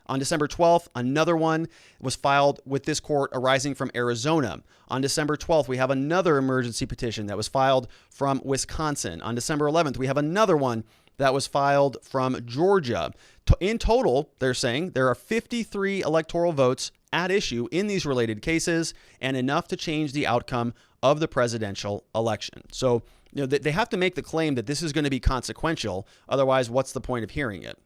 On December 12th, another one was filed with this court arising from Arizona. On December 12th, we have another emergency petition that was filed from Wisconsin. On December 11th, we have another one that was filed from Georgia. In total, they're saying there are 53 electoral votes at issue in these related cases and enough to change the outcome of the presidential election. So, you know, they have to make the claim that this is going to be consequential. Otherwise, what's the point of hearing it?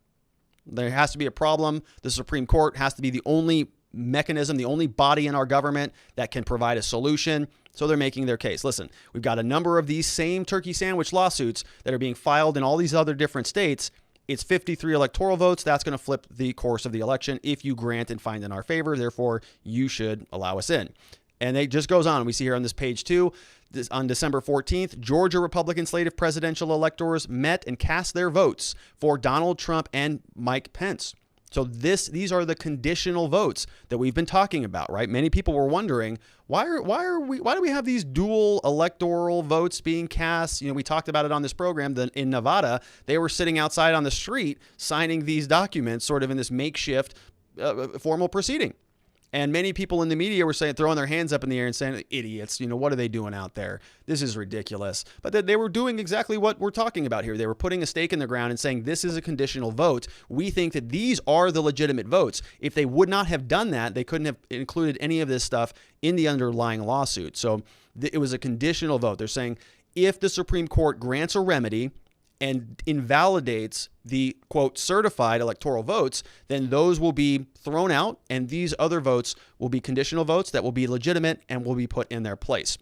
There has to be a problem. The Supreme Court has to be the only mechanism, the only body in our government that can provide a solution. So they're making their case. Listen, we've got a number of these same turkey sandwich lawsuits that are being filed in all these other different states. It's 53 electoral votes. That's going to flip the course of the election if you grant and find in our favor. Therefore, you should allow us in. And it just goes on. We see here on this page too, on December 14th, Georgia Republican slate of presidential electors met and cast their votes for Donald Trump and Mike Pence. So these are the conditional votes that we've been talking about, right? Many people were wondering, why do we have these dual electoral votes being cast? We talked about it on this program that in Nevada, they were sitting outside on the street signing these documents sort of in this makeshift formal proceeding. And many people in the media were throwing their hands up in the air and saying, idiots, what are they doing out there? This is ridiculous. But they were doing exactly what we're talking about here. They were putting a stake in the ground and saying, this is a conditional vote. We think that these are the legitimate votes. If they would not have done that, they couldn't have included any of this stuff in the underlying lawsuit. So it was a conditional vote. They're saying if the Supreme Court grants a remedy and invalidates the, quote, certified electoral votes, then those will be thrown out, and these other votes will be conditional votes that will be legitimate and will be put in their place.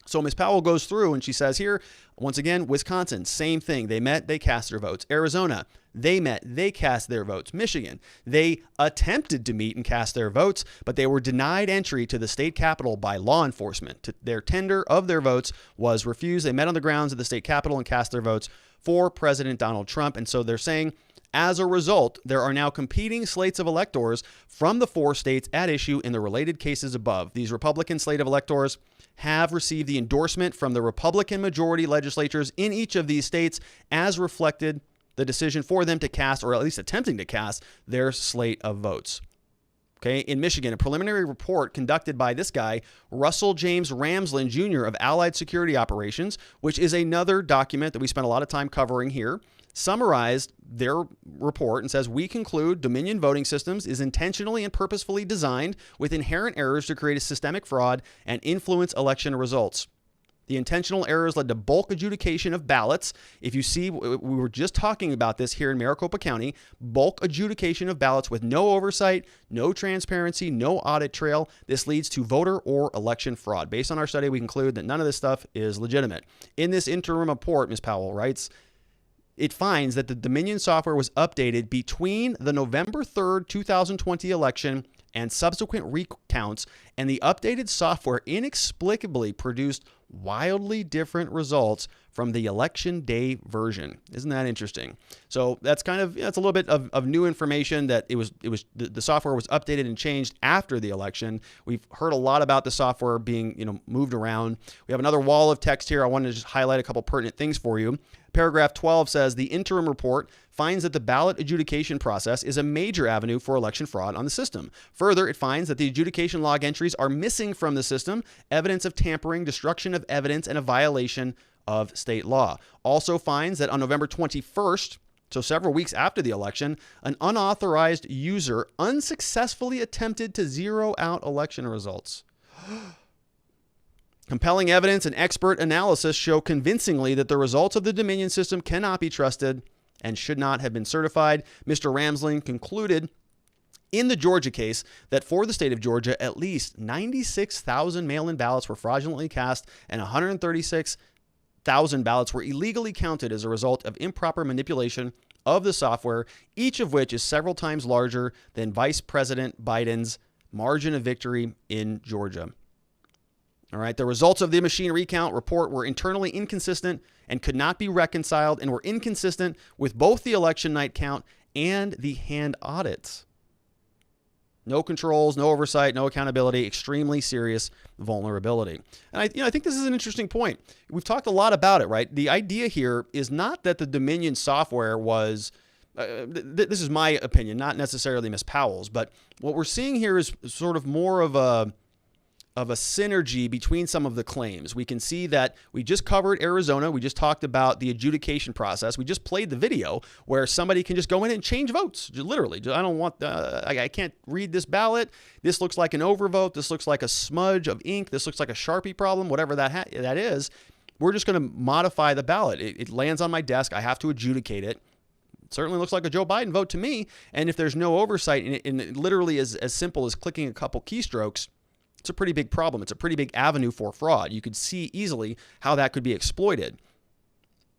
So Ms. Powell goes through and she says here, once again, Wisconsin, same thing. They met, they cast their votes. Arizona, they met, they cast their votes. Michigan, they attempted to meet and cast their votes, but they were denied entry to the state capitol by law enforcement. Their tender of their votes was refused. They met on the grounds of the state capitol and cast their votes for President Donald Trump. And so they're saying, as a result, there are now competing slates of electors from the 4 states at issue in the related cases above. These Republican slate of electors have received the endorsement from the Republican majority legislatures in each of these states, as reflected the decision for them to cast, or at least attempting to cast, their slate of votes. Okay, in Michigan, a preliminary report conducted by this guy, Russell James Ramsland Jr. of Allied Security Operations, which is another document that we spent a lot of time covering here, summarized their report and says, we conclude Dominion voting systems is intentionally and purposefully designed with inherent errors to create a systemic fraud and influence election results. The intentional errors led to bulk adjudication of ballots. If you see, we were just talking about this here in Maricopa County, bulk adjudication of ballots with no oversight, no transparency, no audit trail. This leads to voter or election fraud. Based on our study, we conclude that none of this stuff is legitimate. In this interim report, Ms. Powell writes, it finds that the Dominion software was updated between the November 3rd, 2020 election and subsequent recounts, and the updated software inexplicably produced wildly different results from the election day version. Isn't that interesting? So that's kind of, that's a little bit of new information, that the software was updated and changed after the election. We've heard a lot about the software being, moved around. We have another wall of text here. I wanted to just highlight a couple pertinent things for you. Paragraph 12 says the interim report finds that the ballot adjudication process is a major avenue for election fraud on the system. Further, it finds that the adjudication log entries are missing from the system, evidence of tampering, destruction of evidence, and a violation of state law. Also finds that on November 21st, so several weeks after the election, an unauthorized user unsuccessfully attempted to zero out election results. Compelling evidence and expert analysis show convincingly that the results of the Dominion system cannot be trusted and should not have been certified. Mr. Ramsland concluded in the Georgia case that for the state of Georgia, at least 96,000 mail-in ballots were fraudulently cast and 136,000 ballots were illegally counted as a result of improper manipulation of the software, each of which is several times larger than Vice President Biden's margin of victory in Georgia. All right, the results of the machine recount report were internally inconsistent and could not be reconciled, and were inconsistent with both the election night count and the hand audits. No controls, no oversight, no accountability, extremely serious vulnerability. And I think this is an interesting point. We've talked a lot about it, right? The idea here is not that the Dominion software was, this is my opinion, not necessarily Ms. Powell's, but what we're seeing here is sort of more of a synergy between some of the claims. We can see that we just covered Arizona. We just talked about the adjudication process. We just played the video where somebody can just go in and change votes. Literally, I don't want, I can't read this ballot. This looks like an overvote. This looks like a smudge of ink. This looks like a Sharpie problem, whatever that is. We're just going to modify the ballot. It lands on my desk. I have to adjudicate it. certainly looks like a Joe Biden vote to me. And if there's no oversight and it literally is as simple as clicking a couple keystrokes, it's a pretty big problem. It's a pretty big avenue for fraud. You could see easily how that could be exploited.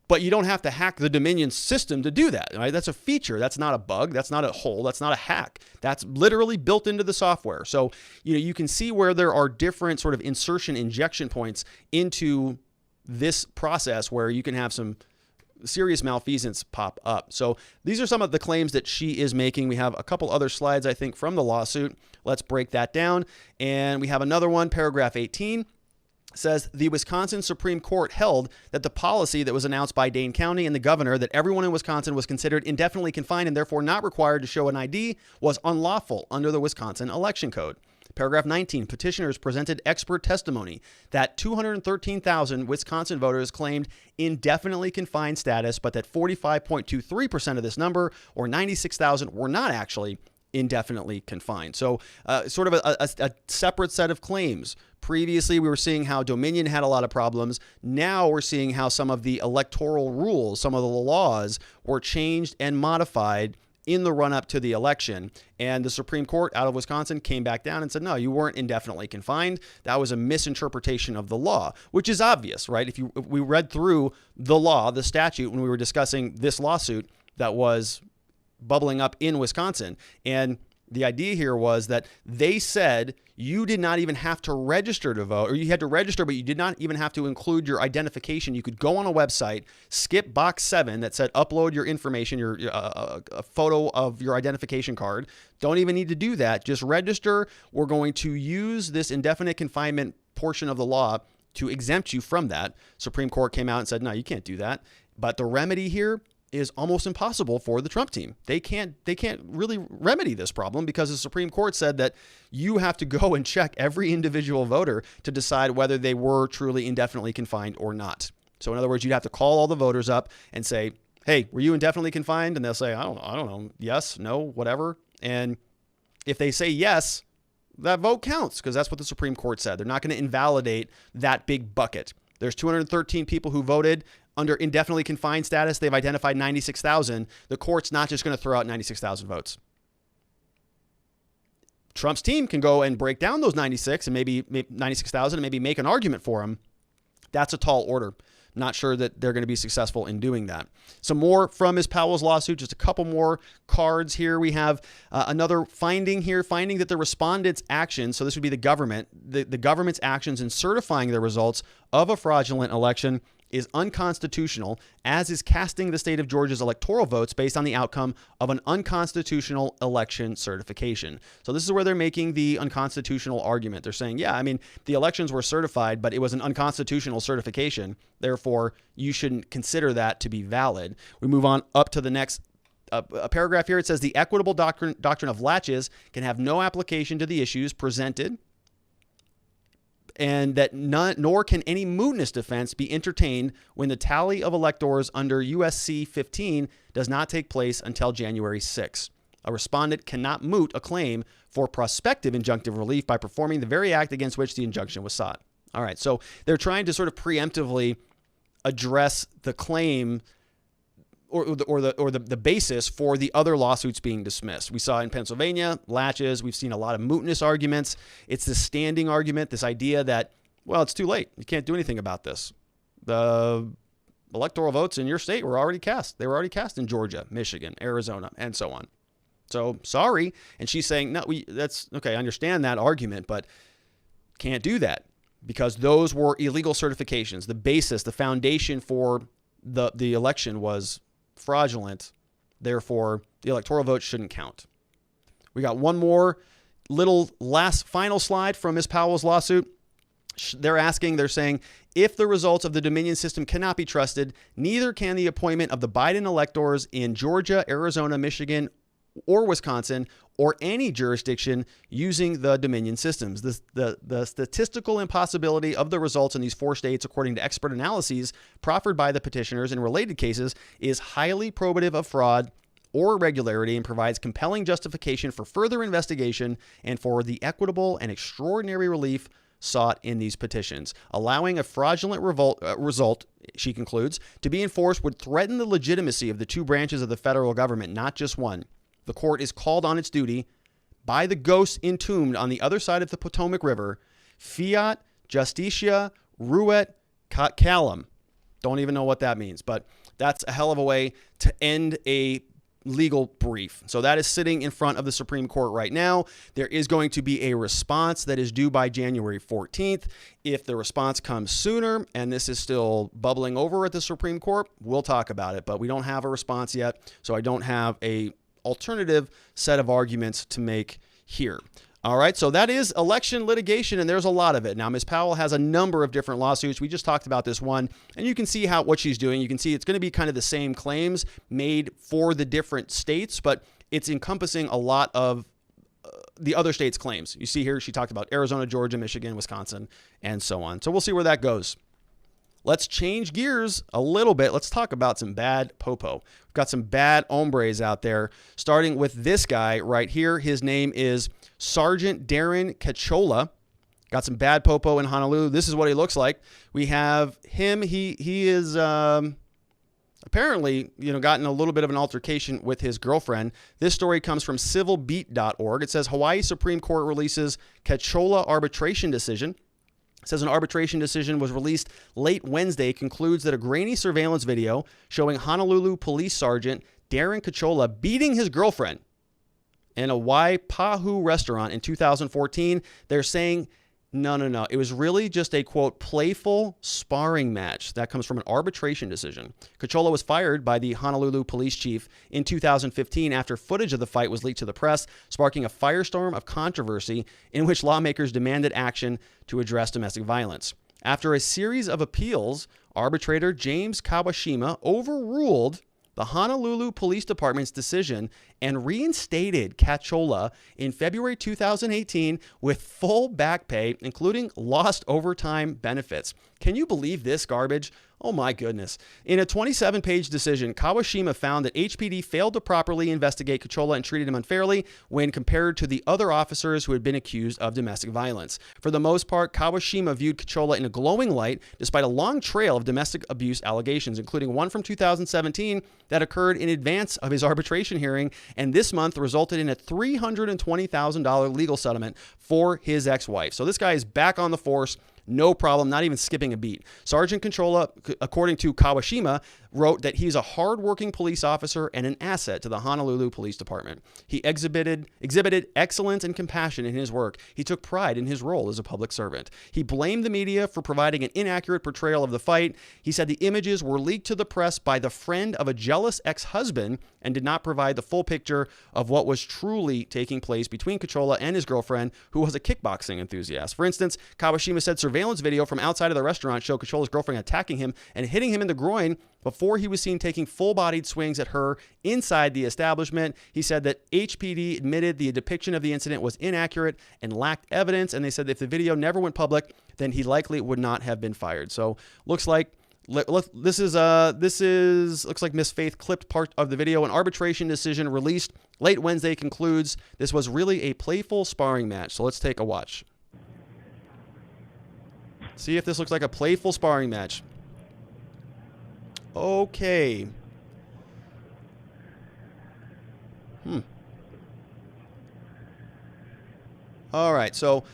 But you don't have to hack the Dominion system to do that, right? That's a feature. That's not a bug. That's not a hole. That's not a hack. That's literally built into the software. So, you can see where there are different sort of injection points into this process where you can have some serious malfeasance pop up. So these are some of the claims that she is making. We have a couple other slides, I think, from the lawsuit. Let's break that down. And we have another one, paragraph 18. Says the Wisconsin Supreme Court held that the policy that was announced by Dane County and the governor that everyone in Wisconsin was considered indefinitely confined and therefore not required to show an ID was unlawful under the Wisconsin Election Code. Paragraph 19, petitioners presented expert testimony that 213,000 Wisconsin voters claimed indefinitely confined status, but that 45.23% of this number, or 96,000, were not actually indefinitely confined. So sort of a separate set of claims. Previously, we were seeing how Dominion had a lot of problems. Now we're seeing how some of the electoral rules, some of the laws were changed and modified in the run-up to the election. And the Supreme Court out of Wisconsin came back down and said, no, you weren't indefinitely confined. That was a misinterpretation of the law, which is obvious, right? If we read through the law, the statute, when we were discussing this lawsuit that was bubbling up in Wisconsin. And the idea here was that they said you did not even have to register to vote, or you had to register, but you did not even have to include your identification. You could go on a website, skip box 7 that said upload your information, a photo of your identification card. Don't even need to do that. Just register. We're going to use this indefinite confinement portion of the law to exempt you from that. Supreme Court came out and said, no, you can't do that. But the remedy here is almost impossible for the Trump team. They can't really remedy this problem because the Supreme Court said that you have to go and check every individual voter to decide whether they were truly indefinitely confined or not. So in other words, you'd have to call all the voters up and say, hey, were you indefinitely confined? And they'll say, I don't know, yes, no, whatever. And if they say yes, that vote counts because that's what the Supreme Court said. They're not going to invalidate that big bucket. There's 213 people who voted under indefinitely confined status. They've identified 96,000. The court's not just going to throw out 96,000 votes. Trump's team can go and break down those 96 and maybe 96,000 and maybe make an argument for them. That's a tall order. Not sure that they're going to be successful in doing that. Some more from Ms. Powell's lawsuit, just a couple more cards here. We have another finding here, finding that the respondent's actions, so this would be the government, the government's actions in certifying the results of a fraudulent election is unconstitutional, as is casting the state of Georgia's electoral votes based on the outcome of an unconstitutional election certification. So this is where they're making the unconstitutional argument. They're saying, yeah, I mean, the elections were certified, but it was an unconstitutional certification. Therefore, you shouldn't consider that to be valid. We move on up to the next a paragraph here. It says the equitable doctrine of laches can have no application to the issues presented, and that nor can any mootness defense be entertained when the tally of electors under USC 15 does not take place until January 6. A respondent cannot moot a claim for prospective injunctive relief by performing the very act against which the injunction was sought. All right, so they're trying to sort of preemptively address the claim or the basis for the other lawsuits being dismissed. We saw in Pennsylvania, laches. We've seen a lot of mootness arguments. It's this standing argument, this idea that, well, it's too late. You can't do anything about this. The electoral votes in your state were already cast. They were already cast in Georgia, Michigan, Arizona, and so on. So sorry. And she's saying, no, that's okay. I understand that argument, but can't do that because those were illegal certifications. The basis, the foundation for the election was fraudulent. Therefore, the electoral vote shouldn't count. We got one more little final slide from Ms. Powell's lawsuit. They're saying, if the results of the Dominion system cannot be trusted, neither can the appointment of the Biden electors in Georgia, Arizona, Michigan, or Wisconsin, or any jurisdiction using the Dominion systems. The statistical impossibility of the results in these 4 states, according to expert analyses proffered by the petitioners in related cases, is highly probative of fraud or irregularity and provides compelling justification for further investigation and for the equitable and extraordinary relief sought in these petitions. Allowing a fraudulent result she concludes, to be enforced would threaten the legitimacy of the two branches of the federal government, not just one. The court is called on its duty by the ghosts entombed on the other side of the Potomac River, Fiat Justitia Ruet Calum. Don't even know what that means, but that's a hell of a way to end a legal brief. So that is sitting in front of the Supreme Court right now. There is going to be a response that is due by January 14th. If the response comes sooner and this is still bubbling over at the Supreme Court, we'll talk about it, but we don't have a response yet. So I don't have a alternative set of arguments to make here. All right, so that is election litigation, and there's a lot of it. Now, Ms. Powell has a number of different lawsuits. We just talked about this one, and you can see what she's doing. You can see it's going to be kind of the same claims made for the different states, but it's encompassing a lot of the other states' claims. You see here, she talked about Arizona, Georgia, Michigan, Wisconsin, and so on. So we'll see where that goes. Let's change gears a little bit. Let's talk about some bad Popo. We've got some bad hombres out there, starting with this guy right here. His name is Sergeant Darren Cachola. Got some bad Popo in Honolulu. This is what he looks like. We have him. He is apparently, gotten a little bit of an altercation with his girlfriend. This story comes from civilbeat.org. It says Hawaii Supreme Court releases Cachola arbitration decision. It says an arbitration decision was released late Wednesday, concludes that a grainy surveillance video showing Honolulu Police Sergeant Darren Cachola beating his girlfriend in a Waipahu restaurant in 2014. They're saying, no. It was really just a, quote, playful sparring match. That comes from an arbitration decision. Cachola was fired by the Honolulu police chief in 2015 after footage of the fight was leaked to the press, sparking a firestorm of controversy in which lawmakers demanded action to address domestic violence. After a series of appeals, arbitrator James Kawashima overruled the Honolulu Police Department's decision and reinstated Cachola in February 2018 with full back pay, including lost overtime benefits. Can you believe this garbage? Oh my goodness. In a 27-page decision, Kawashima found that HPD failed to properly investigate Cachola and treated him unfairly when compared to the other officers who had been accused of domestic violence. For the most part, Kawashima viewed Cachola in a glowing light despite a long trail of domestic abuse allegations, including one from 2017 that occurred in advance of his arbitration hearing, and this month resulted in a $320,000 legal settlement for his ex-wife. So this guy is back on the force. No problem, not even skipping a beat. Sergeant Cachola, according to Kawashima, wrote that he's a hardworking police officer and an asset to the Honolulu Police Department. He exhibited excellence and compassion in his work. He took pride in his role as a public servant. He blamed the media for providing an inaccurate portrayal of the fight. He said the images were leaked to the press by the friend of a jealous ex-husband and did not provide the full picture of what was truly taking place between Cachola and his girlfriend, who was a kickboxing enthusiast. For instance, Kawashima said surveillance video from outside of the restaurant showed Cachola's girlfriend attacking him and hitting him in the groin before he was seen taking full-bodied swings at her inside the establishment. He said that HPD admitted the depiction of the incident was inaccurate and lacked evidence, and they said that if the video never went public, then he likely would not have been fired. So looks like looks like Miss Faith clipped part of the video. An arbitration decision released late Wednesday concludes this was really a playful sparring match. So let's take a watch. See if this looks like a playful sparring match. Okay. All right. So,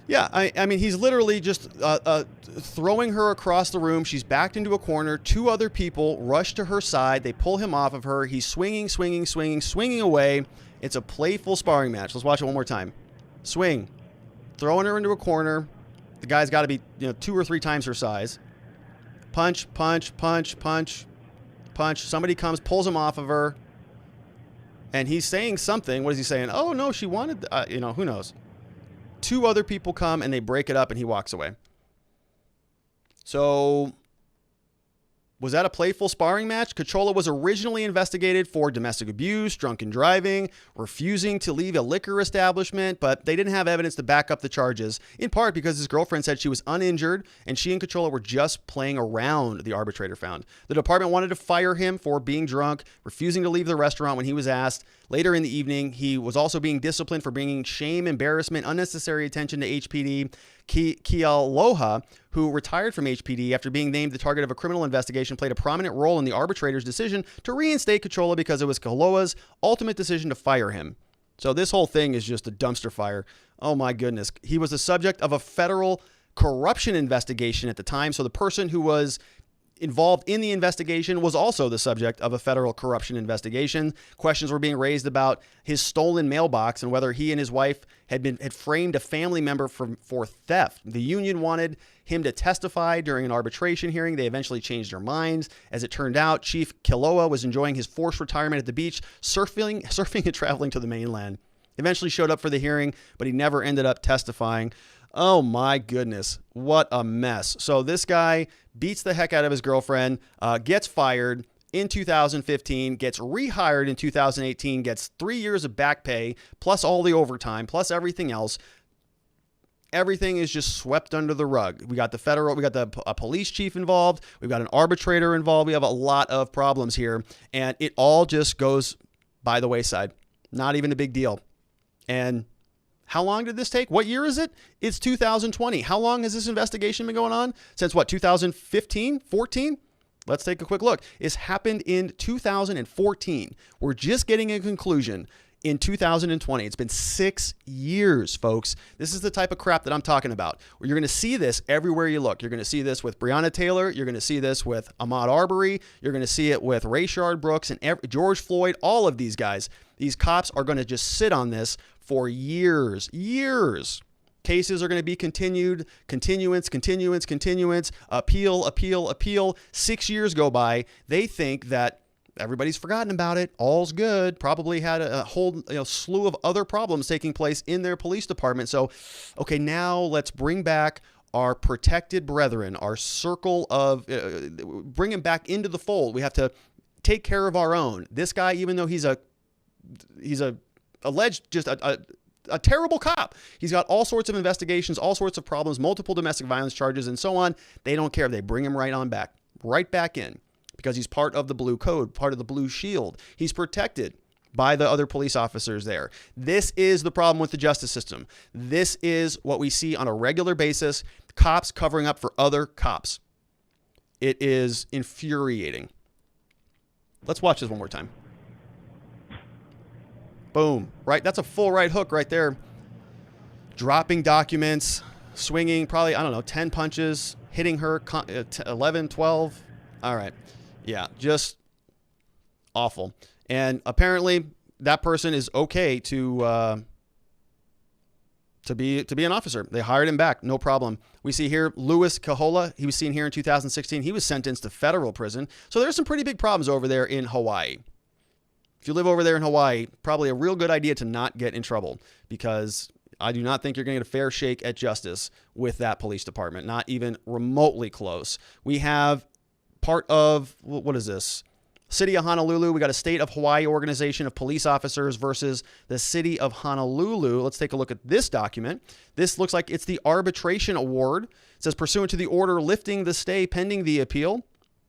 yeah, I mean, he's literally just throwing her across the room. She's backed into a corner. Two other people rush to her side. They pull him off of her. He's swinging away. It's a playful sparring match. Let's watch it one more time. Swing. Throwing her into a corner. The guy's got to be, 2 or 3 times her size. Punch. Somebody comes, pulls him off of her. And he's saying something. What is he saying? Oh, no, she wanted, who knows? 2 other people come and they break it up and he walks away. So, was that a playful sparring match? Cachola was originally investigated for domestic abuse, drunken driving, refusing to leave a liquor establishment, but they didn't have evidence to back up the charges, in part because his girlfriend said she was uninjured and she and Cachola were just playing around, the arbitrator found. The department wanted to fire him for being drunk, refusing to leave the restaurant when he was asked. Later in the evening, he was also being disciplined for bringing shame, embarrassment, unnecessary attention to HPD. Kealoha, who retired from HPD after being named the target of a criminal investigation, played a prominent role in the arbitrator's decision to reinstate Kealoha because it was Kealoha's ultimate decision to fire him. So this whole thing is just a dumpster fire. Oh my goodness. He was the subject of a federal corruption investigation at the time. So the person who was involved in the investigation was also the subject of a federal corruption investigation. Questions were being raised about his stolen mailbox and whether he and his wife had framed a family member for theft. The union wanted him to testify during an arbitration hearing. They eventually changed their minds. As it turned out, Chief Kealoha was enjoying his forced retirement at the beach, surfing and traveling to the mainland. Eventually showed up for the hearing, but he never ended up testifying. Oh my goodness, what a mess. So this guy beats the heck out of his girlfriend, gets fired in 2015, gets rehired in 2018, gets 3 years of back pay, plus all the overtime, plus everything else. Everything is just swept under the rug. We got a police chief involved. We've got an arbitrator involved. We have a lot of problems here, and it all just goes by the wayside. Not even a big deal. And how long did this take? What year is it? It's 2020. How long has this investigation been going on? Since what, 2015, 14? Let's take a quick look. It's happened in 2014. We're just getting a conclusion in 2020. It's been 6 years, folks. This is the type of crap that I'm talking about. You're going to see this everywhere you look. You're going to see this with Breonna Taylor. You're going to see this with Ahmaud Arbery. You're going to see it with Rayshard Brooks and George Floyd. All of these guys. These cops are going to just sit on this for years. Cases are going to be continuance, appeal. 6 years go by. They think that everybody's forgotten about it. All's good. Probably had a whole slew of other problems taking place in their police department. So, okay, now let's bring back our protected brethren, our circle of, bring him back into the fold. We have to take care of our own. This guy, even though he's a alleged just a terrible cop. He's got all sorts of investigations, all sorts of problems, multiple domestic violence charges, and so on. They don't care. They bring him right back in, because he's part of the blue code, part of the blue shield. He's protected by the other police officers there. This is the problem with the justice system. This is what we see on a regular basis. Cops covering up for other cops. It is infuriating. Let's watch this one more time. Boom. Right. That's a full right hook right there. Dropping documents, swinging probably, 10 punches, hitting her 11, 12. All right. Yeah. Just awful. And apparently that person is okay to be an officer. They hired him back. No problem. We see here Louis Kealoha. He was seen here in 2016. He was sentenced to federal prison. So there's some pretty big problems over there in Hawaii. If you live over there in Hawaii, probably a real good idea to not get in trouble, because I do not think you're going to get a fair shake at justice with that police department, not even remotely close. We have part of, what is this? City of Honolulu. We got a state of Hawaii organization of police officers versus the city of Honolulu. Let's take a look at this document. This looks like it's the arbitration award. It says, pursuant to the order lifting the stay pending the appeal,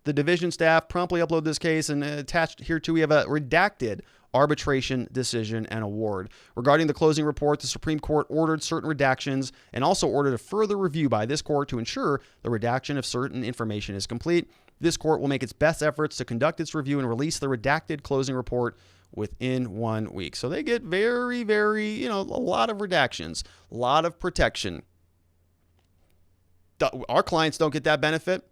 the division staff promptly upload this case, and attached here too, we have a redacted arbitration decision and award. Regarding the closing report, the Supreme Court ordered certain redactions and also ordered a further review by this court to ensure the redaction of certain information is complete. This court will make its best efforts to conduct its review and release the redacted closing report within 1 week. So they get very, very, a lot of redactions, a lot of protection. Our clients don't get that benefit.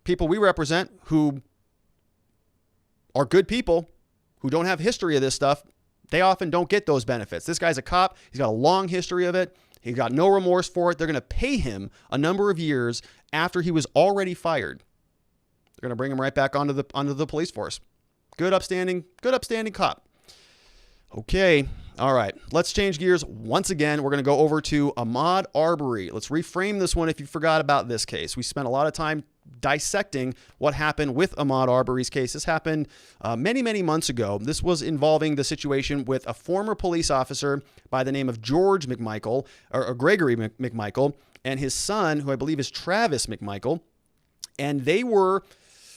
People we represent who are good people, who don't have history of this stuff, they often don't get those benefits. This guy's a cop. He's got a long history of it. He's got no remorse for it. They're going to pay him a number of years after he was already fired. They're going to bring him right back onto the police force. Good upstanding cop. Okay. All right. Let's change gears once again. We're going to go over to Ahmaud Arbery. Let's reframe this one if you forgot about this case. We spent a lot of time dissecting what happened with Ahmaud Arbery's case. This happened many, many months ago. This was involving the situation with a former police officer by the name of George McMichael, or Gregory McMichael, and his son, who I believe is Travis McMichael. And they were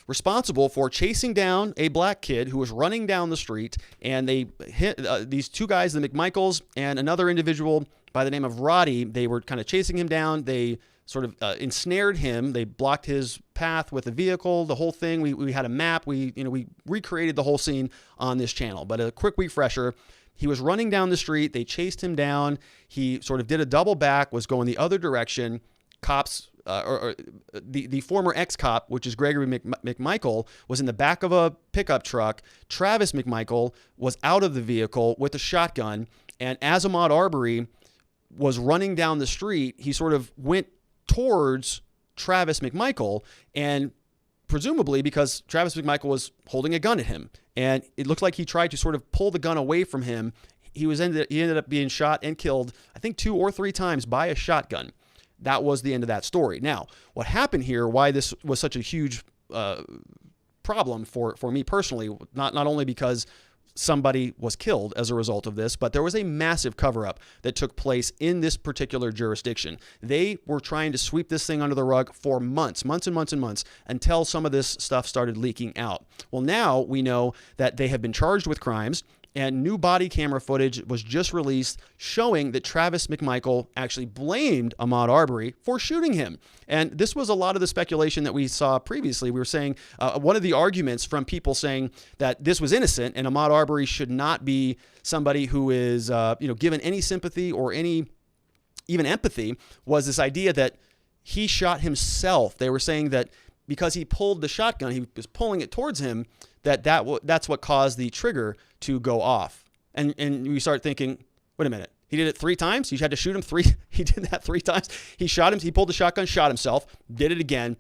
responsible for chasing down a black kid who was running down the street, and they hit these two guys, the McMichaels and another individual by the name of Roddy. They were kind of chasing him down. They sort of ensnared him. They blocked his path with a vehicle, the whole thing. We had a map. We recreated the whole scene on this channel. But a quick refresher, he was running down the street. They chased him down. He sort of did a double back, was going the other direction. Cops, the former ex-cop, which is Gregory McMichael, was in the back of a pickup truck. Travis McMichael was out of the vehicle with a shotgun. And as Ahmaud Arbery was running down the street, he sort of went towards Travis McMichael, and presumably because Travis McMichael was holding a gun at him. And it looked like he tried to sort of pull the gun away from him. He ended up being shot and killed, I think 2 or 3 times by a shotgun. That was the end of that story. Now, what happened here, why this was such a huge problem for me personally, not only because somebody was killed as a result of this, but there was a massive cover-up that took place in this particular jurisdiction. They were trying to sweep this thing under the rug for months and months until some of this stuff started leaking out. Well, now we know that they have been charged with crimes, and new body camera footage was just released showing that Travis McMichael actually blamed Ahmaud Arbery for shooting him. And this was a lot of the speculation that we saw previously. We were saying one of the arguments from people saying that this was innocent and Ahmaud Arbery should not be somebody who is given any sympathy or any even empathy was this idea that he shot himself. They were saying that because he pulled the shotgun, he was pulling it towards him, that's what caused the trigger to go off. And we start thinking, wait a minute, he did it 3 times? You had to shoot him 3? He did that 3 times? He shot him, he pulled the shotgun, shot himself, did it again.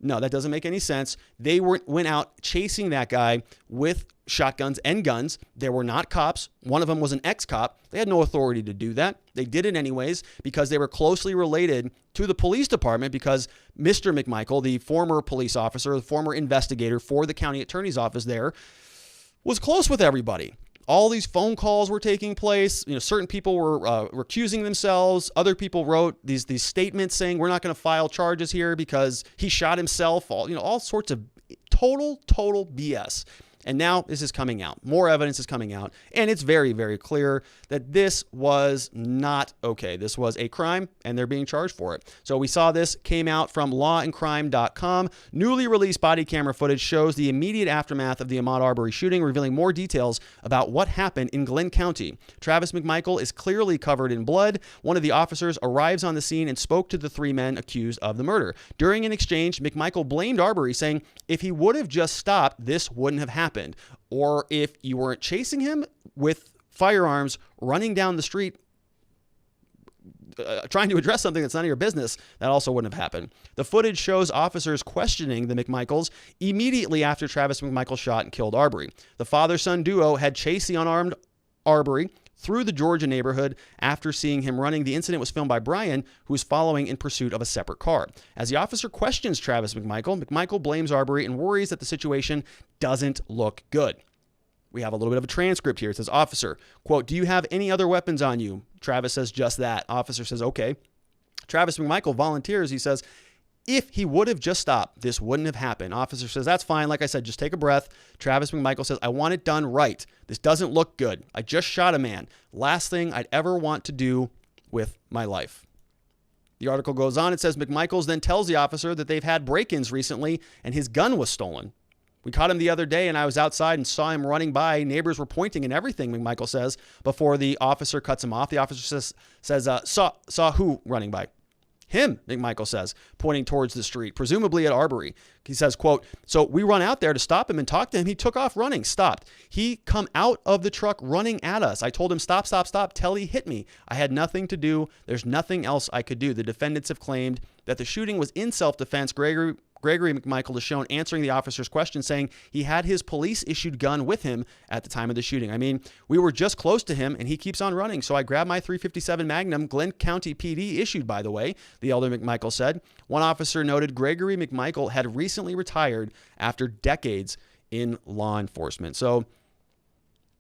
No, that doesn't make any sense. They went out chasing that guy with shotguns and guns. They were not cops. One of them was an ex-cop. They had no authority to do that. They did it anyways because they were closely related to the police department, because Mr. McMichael, the former police officer, the former investigator for the county attorney's office there, was close with everybody. All these phone calls were taking place. Certain people were recusing themselves. Other people wrote these statements saying we're not going to file charges here because he shot himself. All sorts of total BS. And now this is coming out. More evidence is coming out. And it's very, very clear that this was not okay. This was a crime, and they're being charged for it. So we saw this came out from lawandcrime.com. Newly released body camera footage shows the immediate aftermath of the Ahmaud Arbery shooting, revealing more details about what happened in Glenn County. Travis McMichael is clearly covered in blood. One of the officers arrives on the scene and spoke to the 3 men accused of the murder. During an exchange, McMichael blamed Arbery, saying if he would have just stopped, this wouldn't have happened. Or if you weren't chasing him with firearms, running down the street, trying to address something that's none of your business, that also wouldn't have happened. The footage shows officers questioning the McMichaels immediately after Travis McMichael shot and killed Arbery. The father-son duo had chased the unarmed Arbery through the Georgia neighborhood after seeing him running. The incident was filmed by Brian, who was following in pursuit of a separate car. As the officer questions Travis McMichael, McMichael blames Arbery and worries that the situation doesn't look good. We have a little bit of a transcript here. It says, officer, quote, do you have any other weapons on you? Travis says just that. Officer says, okay. Travis McMichael volunteers. He says, if he would have just stopped, this wouldn't have happened. Officer says, that's fine. Like I said, just take a breath. Travis McMichael says, I want it done right. This doesn't look good. I just shot a man. Last thing I'd ever want to do with my life. The article goes on. It says McMichaels then tells the officer that they've had break-ins recently and his gun was stolen. We caught him the other day and I was outside and saw him running by. Neighbors were pointing and everything, McMichael says, before the officer cuts him off. The officer says saw who running by? Him, McMichael says, pointing towards the street, presumably at Arbery. He says, quote, so we run out there to stop him and talk to him. He took off running, stopped. He come out of the truck running at us. I told him, stop, till he hit me. I had nothing to do. There's nothing else I could do. The defendants have claimed that the shooting was in self-defense. Gregory McMichael is shown answering the officer's question, saying he had his police-issued gun with him at the time of the shooting. I mean, we were just close to him, and he keeps on running, so I grabbed my .357 Magnum, Glenn County PD issued, by the way, the elder McMichael said. One officer noted Gregory McMichael had recently retired after decades in law enforcement. So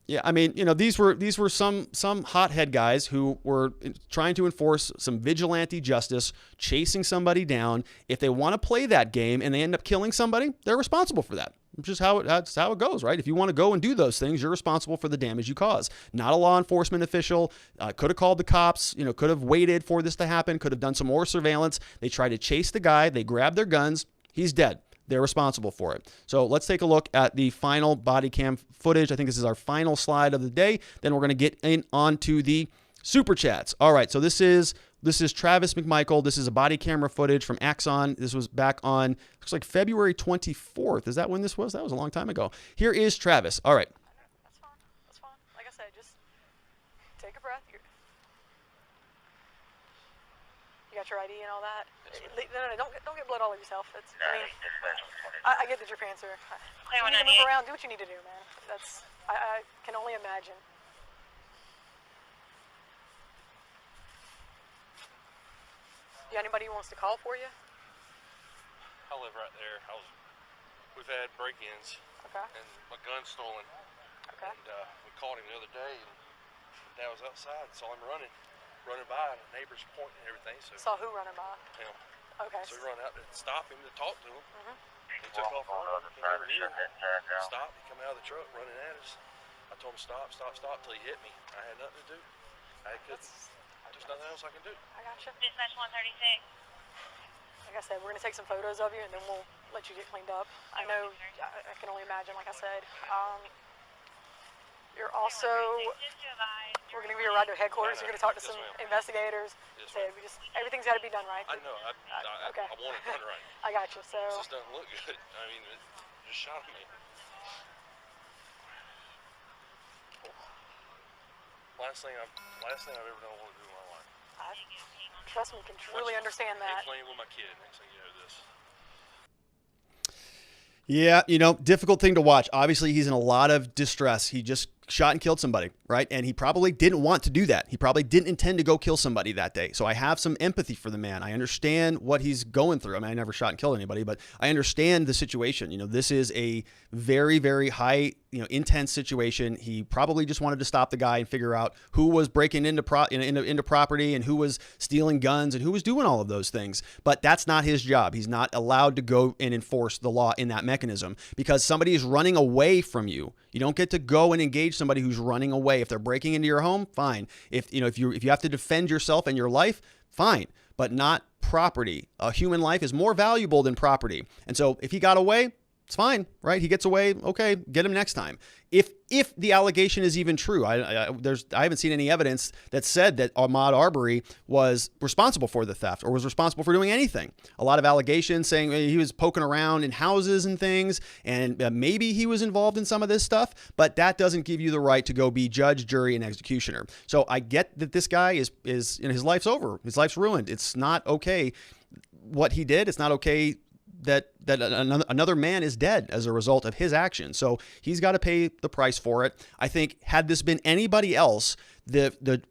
Yeah, I mean, these were some hothead guys who were trying to enforce some vigilante justice, chasing somebody down. If they want to play that game and they end up killing somebody, they're responsible for that. Which is that's how it goes, right? If you want to go and do those things, you're responsible for the damage you cause. Not a law enforcement official. Could have called the cops. Could have waited for this to happen. Could have done some more surveillance. They tried to chase the guy. They grabbed their guns. He's dead. They're responsible for it. So let's take a look at the final body cam footage. I think this is our final slide of the day. Then we're going to get onto the super chats. All right, so this is Travis McMichael. This is a body camera footage from Axon. This was back on, looks like February 24th. Is that when this was? That was a long time ago. Here is Travis. All right. That's fine. That's fine. Like I said, just take a breath. You got your ID and all that? No, don't get blood all over yourself. I get that your pants are. You need to move around. Do what you need to do, man. I can only imagine. You got anybody who wants to call for you? I live right there. We've had break-ins. Okay. And my gun's stolen. Okay. And we called him the other day, and Dad was outside, saw him running by, and the neighbors pointing and everything. So saw who running by? Him. Okay. So we run out to stop him to talk to him. Mm-hmm. He took off running. Stopped. He come out of the truck running at us. I told him stop till he hit me. I had nothing to do. There's nothing else I can do. I gotcha. Dispatch 136. Like I said, we're going to take some photos of you, and then we'll let you get cleaned up. I know, I can only imagine, like I said. You're also, we're going to give you a ride to headquarters. You're going to talk to some investigators. Yes, Say, everything's got to be done right. I know. Okay. I want it done right. I got you. So. It just doesn't look good. I mean, it just shot me. Last thing I've ever done want to do in my life. Trust me, can truly understand that. Playing with my kid. Next thing you know, this. Yeah, difficult thing to watch. Obviously, he's in a lot of distress. He just shot and killed somebody, right? And he probably didn't want to do that. He probably didn't intend to go kill somebody that day. So I have some empathy for the man. I understand what he's going through. I mean, I never shot and killed anybody, but I understand the situation. This is a very, very high, intense situation. He probably just wanted to stop the guy and figure out who was breaking into property and who was stealing guns and who was doing all of those things. But that's not his job. He's not allowed to go and enforce the law in that mechanism because somebody is running away from you. You don't get to go and engage somebody who's running away. If they're breaking into your home, fine. If you have to defend yourself and your life, fine, but not property. A human life is more valuable than property. And so if he got away, it's fine, right? He gets away. Okay, get him next time. If the allegation is even true, I haven't seen any evidence that said that Ahmaud Arbery was responsible for the theft or was responsible for doing anything. A lot of allegations saying he was poking around in houses and things, and maybe he was involved in some of this stuff, but that doesn't give you the right to go be judge, jury, and executioner. So I get that this guy is his life's over. His life's ruined. It's not okay what he did. It's not okay that another man is dead as a result of his actions. So he's got to pay the price for it. I think had this been anybody else, the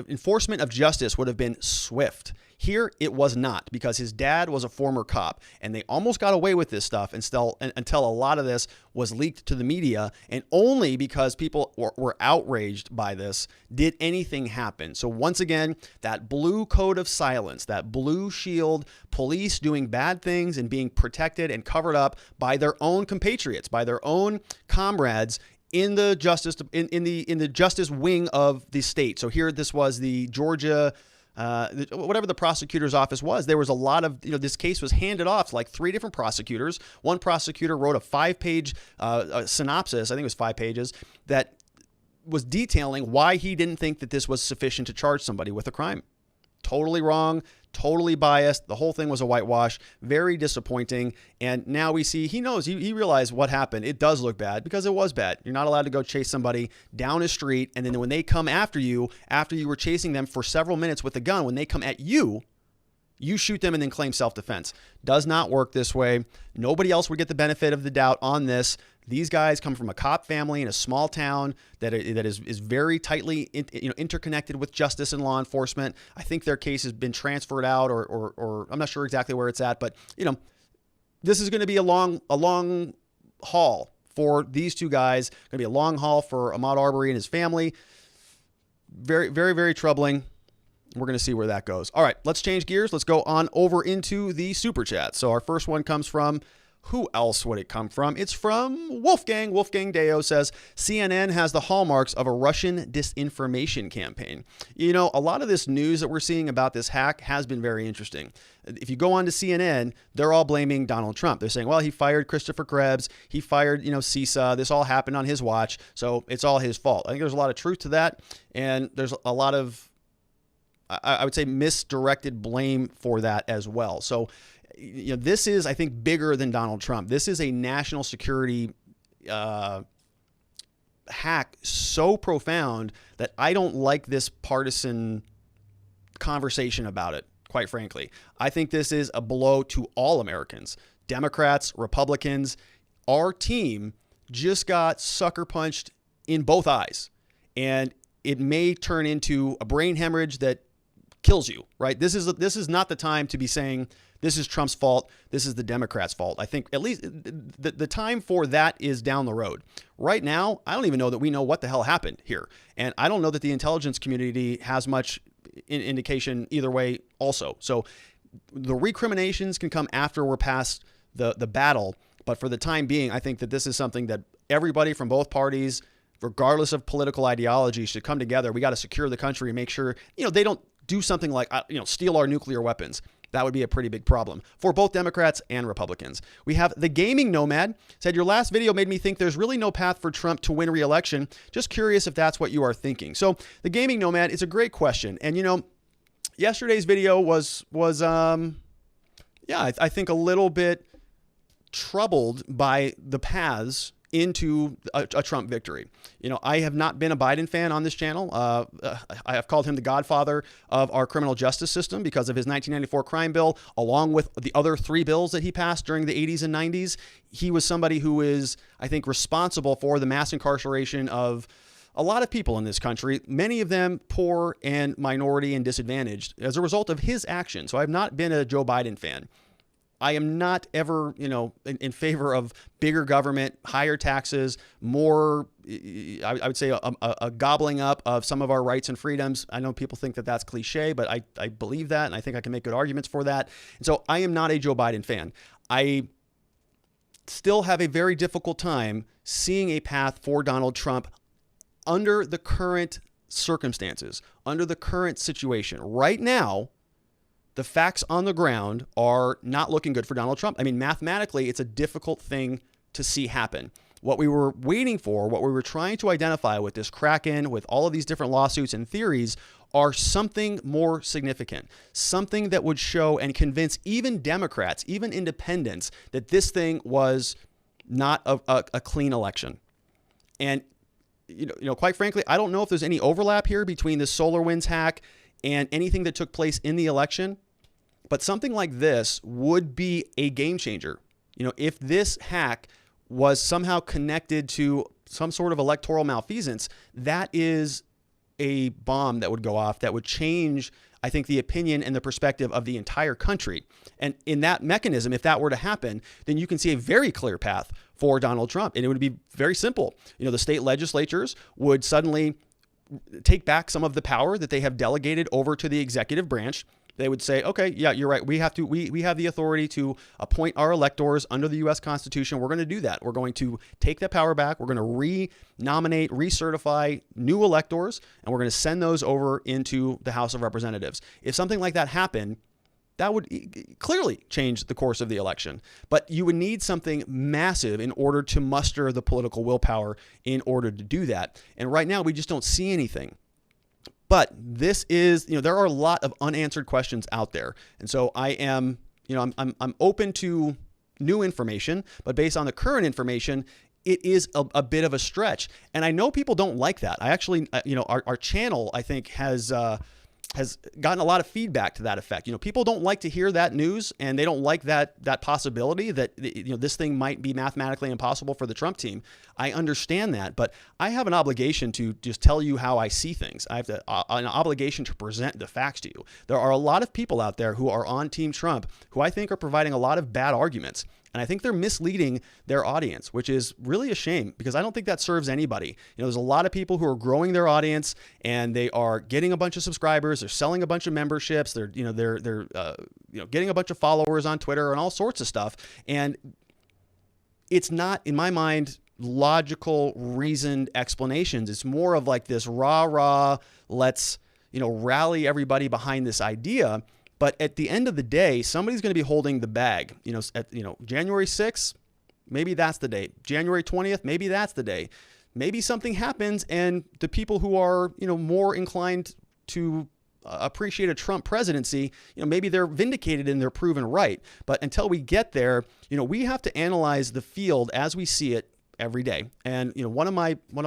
enforcement of justice would have been swift. Here, it was not because his dad was a former cop, and they almost got away with this stuff until a lot of this was leaked to the media, and only because people were outraged by this did anything happen. So once again, that blue code of silence, that blue shield, police doing bad things and being protected and covered up by their own compatriots, by their own comrades in the justice in the justice wing of the state. So here, this was the Georgia. Whatever the prosecutor's office was, there was a lot of, this case was handed off to like 3 different prosecutors. One prosecutor wrote a 5-page synopsis, I think it was 5 pages, that was detailing why he didn't think that this was sufficient to charge somebody with a crime. Totally wrong, totally biased. The whole thing was a whitewash, very disappointing. And now we see, he knows, he realized what happened. It does look bad because it was bad. You're not allowed to go chase somebody down a street. And then when they come after you were chasing them for several minutes with a gun, when they come at you, you shoot them and then claim self-defense. Does not work this way. Nobody else would get the benefit of the doubt on this. These guys come from a cop family in a small town that is very tightly interconnected with justice and law enforcement. I think their case has been transferred out, or I'm not sure exactly where it's at, but this is going to be a long haul for these two guys. Going to be a long haul for Ahmaud Arbery and his family. Very, very, very troubling. We're going to see where that goes. All right, let's change gears. Let's go on over into the Super Chat. So our first one comes from, who else would it come from? It's from Wolfgang. Wolfgang Deo says, CNN has the hallmarks of a Russian disinformation campaign. You know, a lot of this news that we're seeing about this hack has been very interesting. If you go on to CNN, they're all blaming Donald Trump. They're saying, well, he fired Christopher Krebs. He fired, CISA. This all happened on his watch. So it's all his fault. I think there's a lot of truth to that. And there's a lot of, I would say, misdirected blame for that as well. So, this is, I think, bigger than Donald Trump. This is a national security hack so profound that I don't like this partisan conversation about it, quite frankly. I think this is a blow to all Americans, Democrats, Republicans. Our team just got sucker punched in both eyes, and it may turn into a brain hemorrhage that kills you, right? This is not the time to be saying this is Trump's fault, this is the Democrats' fault. I think at least the time for that is down the road. Right now, I don't even know that we know what the hell happened here. And I don't know that the intelligence community has much indication either way also. So the recriminations can come after we're past the battle. But for the time being, I think that this is something that everybody from both parties, regardless of political ideology, should come together. We got to secure the country and make sure, they don't do something like, steal our nuclear weapons. That would be a pretty big problem for both Democrats and Republicans. We have the Gaming Nomad said, your last video made me think there's really no path for Trump to win re-election. Just curious if that's what you are thinking. So the Gaming Nomad is a great question. And, yesterday's video was I think a little bit troubled by the paths into a Trump victory. I have not been a Biden fan on this channel. I have called him the godfather of our criminal justice system because of his 1994 crime bill, along with the other 3 bills that he passed during the 80s and 90s. He was somebody who is, I think, responsible for the mass incarceration of a lot of people in this country, many of them poor and minority and disadvantaged as a result of his actions. So I've not been a Joe Biden fan. I am not ever, in favor of bigger government, higher taxes, more, I would say a gobbling up of some of our rights and freedoms. I know people think that that's cliche, but I believe that, and I think I can make good arguments for that. And so I am not a Joe Biden fan. I still have a very difficult time seeing a path for Donald Trump under the current circumstances, under the current situation. Right now, the facts on the ground are not looking good for Donald Trump. I mean, mathematically, it's a difficult thing to see happen. What we were waiting for, what we were trying to identify with this Kraken, with all of these different lawsuits and theories, are something more significant, something that would show and convince even Democrats, even independents, that this thing was not a clean election. And, quite frankly, I don't know if there's any overlap here between the SolarWinds hack and anything that took place in the election. But something like this would be a game changer. If this hack was somehow connected to some sort of electoral malfeasance, that is a bomb that would go off that would change, I think, the opinion and the perspective of the entire country. And in that mechanism, if that were to happen, then you can see a very clear path for Donald Trump. And it would be very simple. The state legislatures would suddenly take back some of the power that they have delegated over to the executive branch. They would say, okay, yeah, you're right. We have the authority to appoint our electors under the U.S. Constitution. We're going to do that. We're going to take that power back. We're going to re-nominate, recertify new electors, and we're going to send those over into the House of Representatives. If something like that happened, that would clearly change the course of the election. But you would need something massive in order to muster the political willpower in order to do that. And right now, we just don't see anything. But this is, there are a lot of unanswered questions out there. And so I am, I'm open to new information, but based on the current information, it is a bit of a stretch. And I know people don't like that. I actually, our channel, I think, has gotten a lot of feedback to that effect. People don't like to hear that news, and they don't like that possibility that, this thing might be mathematically impossible for the Trump team. I understand that, but I have an obligation to just tell you how I see things. I have an obligation to present the facts to you. There are a lot of people out there who are on Team Trump who I think are providing a lot of bad arguments. And I think they're misleading their audience, which is really a shame because I don't think that serves anybody. There's a lot of people who are growing their audience and they are getting a bunch of subscribers. They're selling a bunch of memberships. They're getting a bunch of followers on Twitter and all sorts of stuff. And it's not, in my mind, logical, reasoned explanations. It's more of like this rah, let's, rally everybody behind this idea. But at the end of the day, somebody's going to be holding the bag. January 6th, maybe that's the day. January 20th, maybe that's the day. Maybe something happens and the people who are, more inclined to appreciate a Trump presidency, maybe they're vindicated and they're proven right. But until we get there, we have to analyze the field as we see it every day. And, one of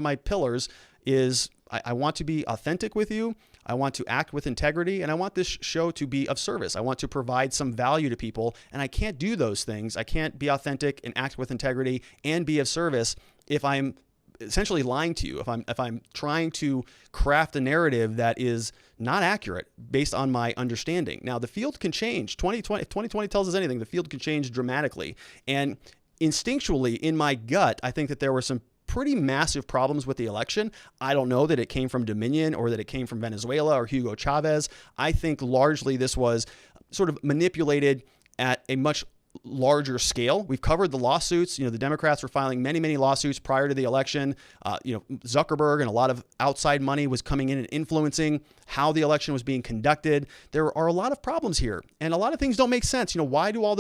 my pillars is I want to be authentic with you. I want to act with integrity, and I want this show to be of service. I want to provide some value to people, and I can't do those things. I can't be authentic and act with integrity and be of service if I'm essentially lying to you, if I'm trying to craft a narrative that is not accurate based on my understanding. Now, the field can change. 2020 tells us anything, the field can change dramatically. And instinctually, in my gut, I think that there were some pretty massive problems with the election. I don't know that it came from Dominion or that it came from Venezuela or Hugo Chavez. I think largely this was sort of manipulated at a much larger scale. We've covered the lawsuits. The Democrats were filing many, many lawsuits prior to the election. Zuckerberg and a lot of outside money was coming in and influencing how the election was being conducted. There are a lot of problems here, and a lot of things don't make sense. Why did all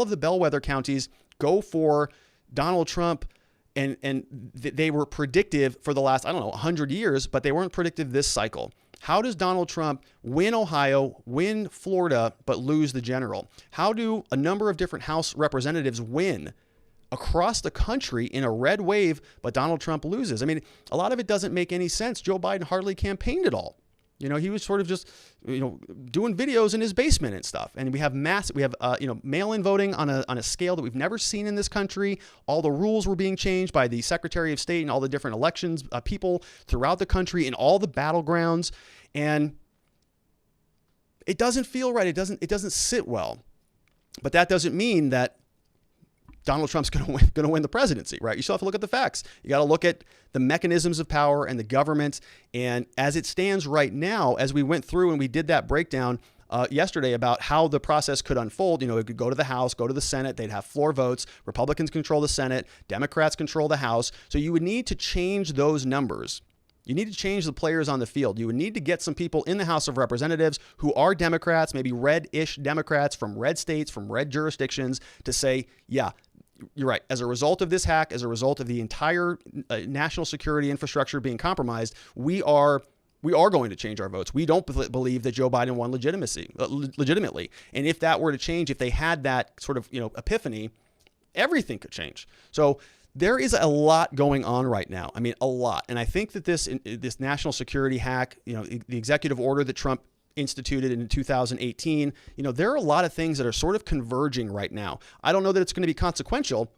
of the bellwether counties go for Donald Trump? And they were predictive for the last, 100 years, but they weren't predictive this cycle. How does Donald Trump win Ohio, win Florida, but lose the general? How do a number of different House representatives win across the country in a red wave, but Donald Trump loses? I mean, a lot of it doesn't make any sense. Joe Biden hardly campaigned at all. He was sort of just, doing videos in his basement and stuff. And we have mail-in voting on a scale that we've never seen in this country. All the rules were being changed by the Secretary of State and all the different elections people throughout the country in all the battlegrounds. And it doesn't feel right. It doesn't sit well. But that doesn't mean that Donald Trump's going to win the presidency, right? You still have to look at the facts. You got to look at the mechanisms of power and the government. And as it stands right now, as we went through and we did that breakdown yesterday about how the process could unfold, it could go to the House, go to the Senate. They'd have floor votes. Republicans control the Senate. Democrats control the House. So you would need to change those numbers. You need to change the players on the field. You would need to get some people in the House of Representatives who are Democrats, maybe red-ish Democrats from red states, from red jurisdictions, to say, yeah, you're right. As a result of this hack, as a result of the entire national security infrastructure being compromised, we are going to change our votes. We don't believe that Joe Biden won legitimately. And if that were to change, if they had that sort of epiphany, everything could change. So there is a lot going on right now. I mean, a lot. And I think that this national security hack, the executive order that Trump instituted in 2018, there are a lot of things that are sort of converging right now. I don't know that it's going to be consequential,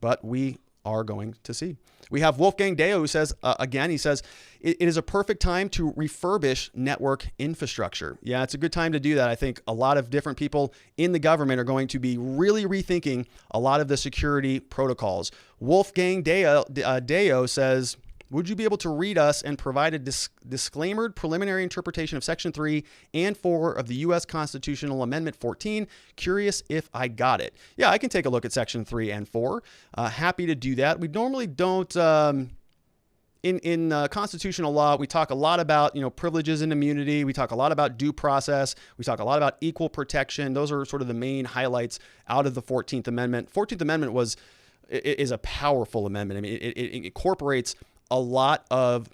but we are going to see. We have Wolfgang Deo who says, he says, it is a perfect time to refurbish network infrastructure. Yeah, it's a good time to do that. I think a lot of different people in the government are going to be really rethinking a lot of the security protocols. Wolfgang Deo says, would you be able to read us and provide a disclaimered preliminary interpretation of Section 3 and 4 of the U.S. Constitutional Amendment 14? Curious if I got it. Yeah, I can take a look at Section 3 and 4. Happy to do that. We normally don't, in constitutional law, we talk a lot about, privileges and immunity. We talk a lot about due process. We talk a lot about equal protection. Those are sort of the main highlights out of the 14th Amendment. 14th Amendment is a powerful amendment. I mean, it incorporates a lot of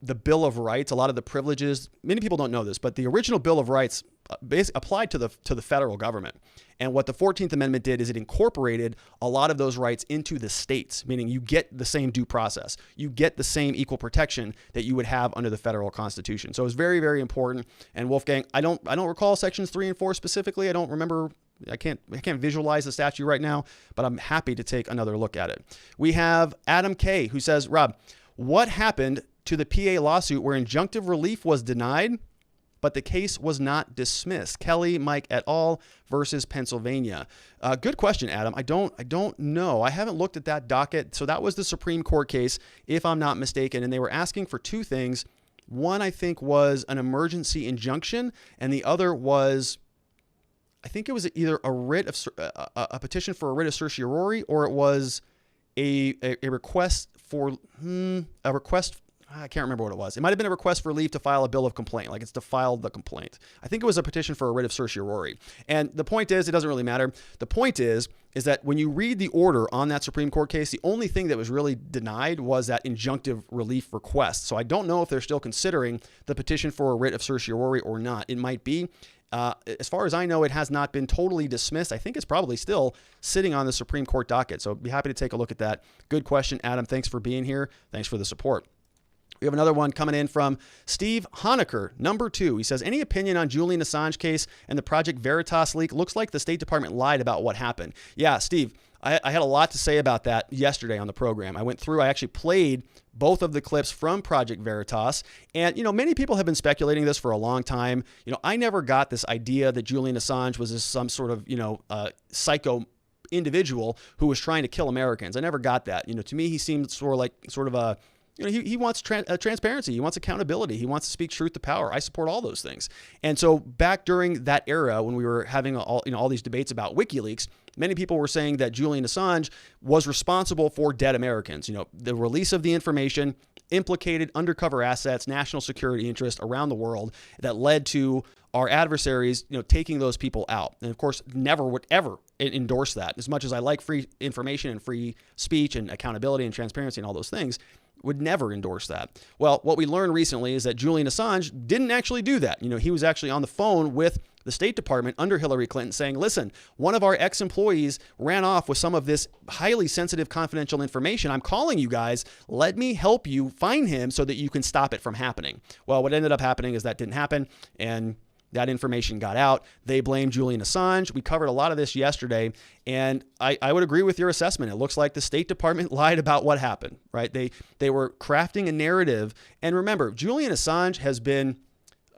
the Bill of Rights, a lot of the privileges. Many people don't know this, but the original Bill of Rights basically applied to the federal government. And what the 14th Amendment did is it incorporated a lot of those rights into the states, meaning you get the same due process. You get the same equal protection that you would have under the federal Constitution. So it's very, very important. And Wolfgang, I don't recall Sections 3 and 4 specifically. I don't remember. I can't visualize the statute right now, but I'm happy to take another look at it. We have Adam K., who says, Rob, what happened to the PA lawsuit where injunctive relief was denied, but the case was not dismissed. Kelly, Mike et al. Versus Pennsylvania. Good question, Adam. I don't know. I haven't looked at that docket. So that was the Supreme Court case, if I'm not mistaken, and they were asking for two things. One, I think, was an emergency injunction, and the other was, I think it was either a petition for a writ of certiorari, or it was a request for I can't remember what it was. It might have been a request for leave to file a bill of complaint, like it's to file the complaint. I think it was a petition for a writ of certiorari. And the point is, it doesn't really matter. The point is that when you read the order on that Supreme Court case, the only thing that was really denied was that injunctive relief request. So I don't know if they're still considering the petition for a writ of certiorari or not. It might be. As far as I know, it has not been totally dismissed. I think it's probably still sitting on the Supreme Court docket. So I'd be happy to take a look at that. Good question, Adam. Thanks for being here. Thanks for the support. We have another one coming in from Steve Honecker, number 2. He says, any opinion on Julian Assange case and the Project Veritas leak? Looks like the State Department lied about what happened. Yeah, Steve, I had a lot to say about that yesterday on the program. I actually played both of the clips from Project Veritas. And, many people have been speculating this for a long time. I never got this idea that Julian Assange was some sort of, psycho individual who was trying to kill Americans. I never got that. To me, he seemed sort of a, he wants transparency. He wants accountability. He wants to speak truth to power. I support all those things. And so back during that era, when we were having all these debates about WikiLeaks, many people were saying that Julian Assange was responsible for dead Americans. The release of the information implicated undercover assets, national security interest around the world that led to our adversaries, taking those people out. And of course, never would ever endorse that. As much as I like free information and free speech and accountability and transparency and all those things, would never endorse that. Well, what we learned recently is that Julian Assange didn't actually do that. He was actually on the phone with the State Department under Hillary Clinton saying, listen, one of our ex-employees ran off with some of this highly sensitive confidential information. I'm calling you guys. Let me help you find him so that you can stop it from happening. Well, what ended up happening is that didn't happen, and that information got out. They blamed Julian Assange. We covered a lot of this yesterday, and I would agree with your assessment. It looks like the State Department lied about what happened, right? They were crafting a narrative. And remember, Julian Assange has been,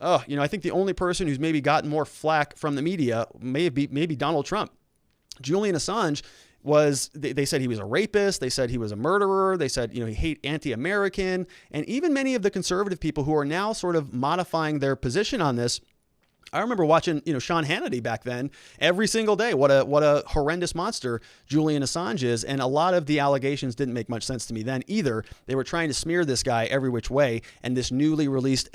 I think the only person who's maybe gotten more flack from the media maybe Donald Trump. Julian Assange they said he was a rapist. They said he was a murderer. They said, he hate anti-American. And even many of the conservative people who are now sort of modifying their position on this, I remember watching, Sean Hannity back then every single day. What a horrendous monster Julian Assange is. And a lot of the allegations didn't make much sense to me then either. They were trying to smear this guy every which way. And this newly released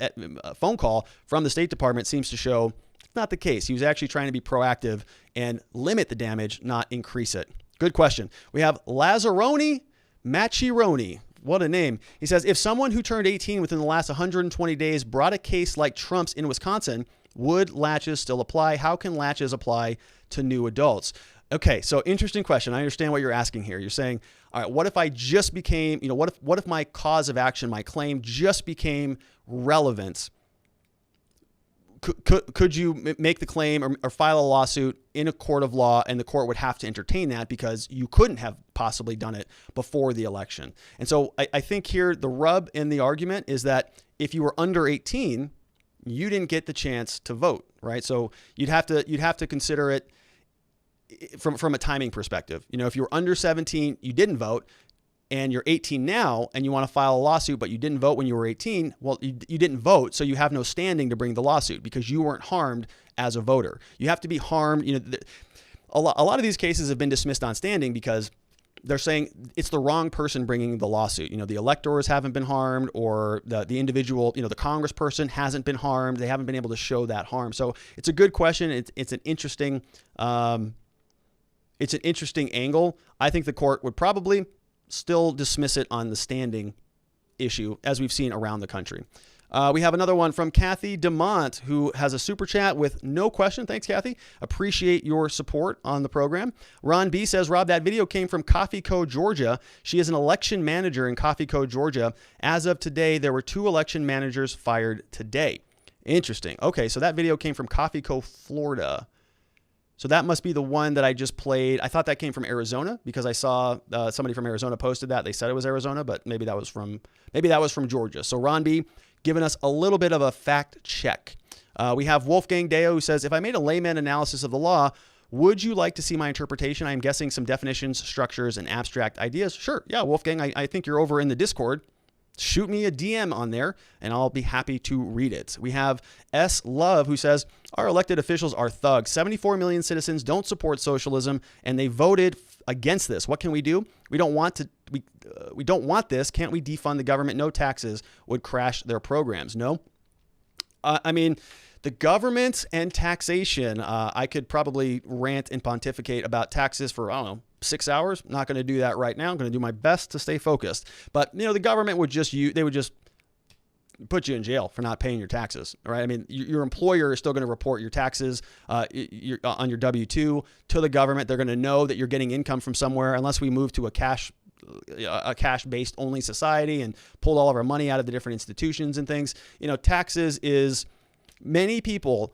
phone call from the State Department seems to show it's not the case. He was actually trying to be proactive and limit the damage, not increase it. Good question. We have Lazzaroni Macchironi. What a name. He says, if someone who turned 18 within the last 120 days brought a case like Trump's in Wisconsin, would latches still apply? How can latches apply to new adults? Okay, so interesting question. I understand what you're asking here. You're saying, all right, what if I just became, what if my cause of action, my claim just became relevant? Could you make the claim or file a lawsuit in a court of law, and the court would have to entertain that because you couldn't have possibly done it before the election? And so I think here the rub in the argument is that if you were under 18, you didn't get the chance to vote, right? So you'd have to consider it from a timing perspective. If you were under 17, you didn't vote, and you're 18 now, and you want to file a lawsuit, but you didn't vote when you were 18, well, you didn't vote, so you have no standing to bring the lawsuit because you weren't harmed as a voter. You have to be harmed. A lot of these cases have been dismissed on standing because they're saying it's the wrong person bringing the lawsuit. The electors haven't been harmed, or the individual, the congressperson hasn't been harmed. They haven't been able to show that harm. So it's a good question. It's an interesting angle. I think the court would probably still dismiss it on the standing issue, as we've seen around the country. We have another one from Kathy DeMont, who has a super chat with no question. Thanks, Kathy. Appreciate your support on the program. Ron B says, Rob, that video came from Coffee Co. Georgia. She is an election manager in Coffee Co. Georgia. As of today, there were 2 election managers fired today. Interesting. Okay, so that video came from Coffee Co. Florida. So that must be the one that I just played. I thought that came from Arizona because I saw somebody from Arizona posted that. They said it was Arizona, but maybe that was from Georgia. So Ron B, giving us a little bit of a fact check. We have Wolfgang Deo who says, if I made a layman analysis of the law, would you like to see my interpretation? I'm guessing some definitions, structures, and abstract ideas. Sure. Yeah, Wolfgang, I think you're over in the Discord. Shoot me a DM on there, and I'll be happy to read it. We have S. Love, who says, our elected officials are thugs. 74 million citizens don't support socialism, and they voted against this. What can we do? We don't want to. We don't want this. Can't we defund the government? No taxes would crash their programs. No. I mean, the government and taxation, I could probably rant and pontificate about taxes for, I don't know, 6 hours. I'm not going to do that right now. I'm going to do my best to stay focused. But, the government would just put you in jail for not paying your taxes, right? I mean, your employer is still going to report your taxes on your W-2 to the government. They're going to know that you're getting income from somewhere, unless we move to a cash-based only society and pull all of our money out of the different institutions and things. Taxes is... Many people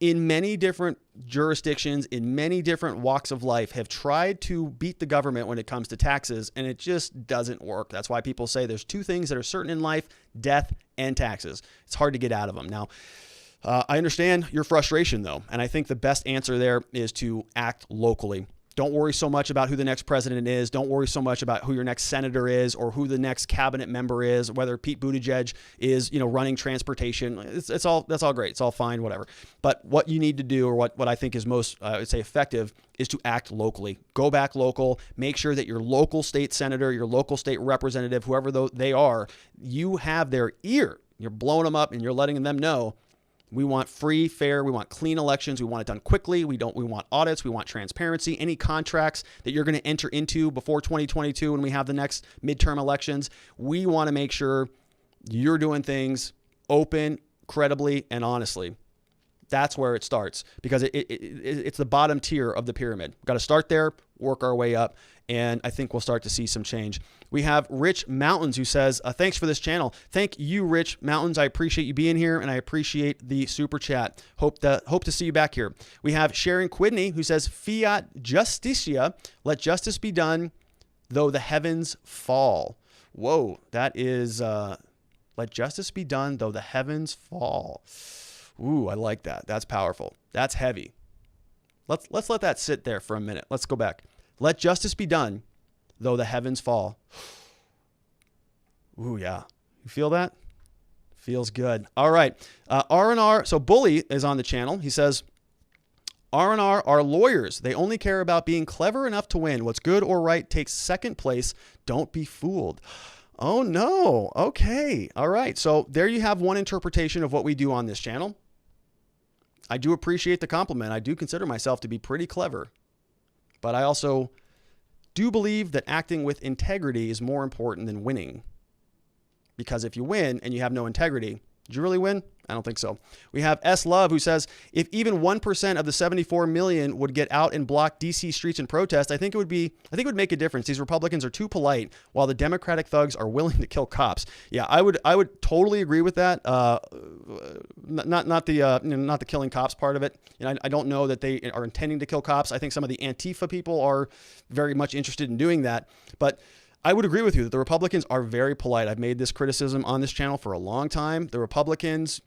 in many different jurisdictions, in many different walks of life, have tried to beat the government when it comes to taxes, and it just doesn't work. That's why people say there's two things that are certain in life: death and taxes. It's hard to get out of them. Now, I understand your frustration, though, and I think the best answer there is to act locally. Don't worry so much about who the next president is. Don't worry so much about who your next senator is or who the next cabinet member is, whether Pete Buttigieg is, running transportation. That's all great. It's all fine, whatever. But what you need to do, or what I think is most, I would say, effective, is to act locally. Go back local. Make sure that your local state senator, your local state representative, whoever they are, you have their ear. You're blowing them up and you're letting them know, we want free, fair, we want clean elections. We want it done quickly. We want audits. We want transparency. Any contracts that you're going to enter into before 2022 when we have the next midterm elections, we want to make sure you're doing things open, credibly, and honestly. That's where it starts, because it's the bottom tier of the pyramid. We've got to start there, work our way up, and I think we'll start to see some change. We have Rich Mountains, who says, thanks for this channel. Thank you, Rich Mountains. I appreciate you being here, and I appreciate the super chat. Hope to see you back here. We have Sharon Quidney, who says, Fiat Justitia, let justice be done, though the heavens fall. Whoa, that is, let justice be done, though the heavens fall. Ooh, I like that. That's powerful. That's heavy. Let's let that sit there for a minute. Let's go back. Let justice be done, though the heavens fall. Ooh, yeah. You feel that? Feels good. All right. R&R. So Bully is on the channel. He says, R&R are lawyers. They only care about being clever enough to win. What's good or right takes second place. Don't be fooled. Oh, no. Okay. All right. So there you have one interpretation of what we do on this channel. I do appreciate the compliment. I do consider myself to be pretty clever. But I also do believe that acting with integrity is more important than winning. Because if you win and you have no integrity, did you really win? I don't think so. We have S. Love, who says, if even 1% of the 74 million would get out and block DC streets and protest, I think it would make a difference. These Republicans are too polite, while the Democratic thugs are willing to kill cops. Yeah, I would totally agree with that. Not the killing cops part of it. I don't know that they are intending to kill cops. I think some of the Antifa people are very much interested in doing that. But I would agree with you that the Republicans are very polite. I've made this criticism on this channel for a long time. The Republicans,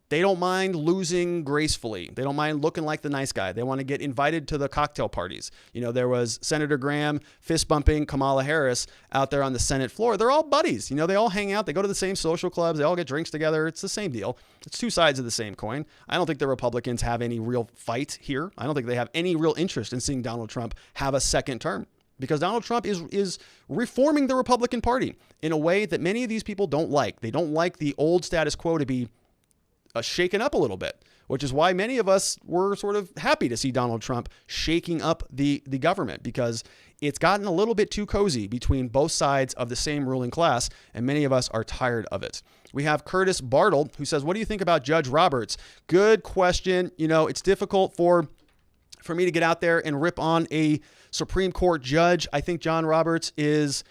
they don't mind losing gracefully. They don't mind looking like the nice guy. They want to get invited to the cocktail parties. There was Senator Graham fist bumping Kamala Harris out there on the Senate floor. They're all buddies. They all hang out. They go to the same social clubs. They all get drinks together. It's the same deal. It's two sides of the same coin. I don't think the Republicans have any real fight here. I don't think they have any real interest in seeing Donald Trump have a second term. Because Donald Trump is reforming the Republican Party in a way that many of these people don't like. They don't like the old status quo to be shaken up a little bit, which is why many of us were sort of happy to see Donald Trump shaking up the government, because it's gotten a little bit too cozy between both sides of the same ruling class, and many of us are tired of it. We have Curtis Bartle, who says, what do you think about Judge Roberts? Good question. It's difficult for me to get out there and rip on a Supreme Court judge. I think John Roberts is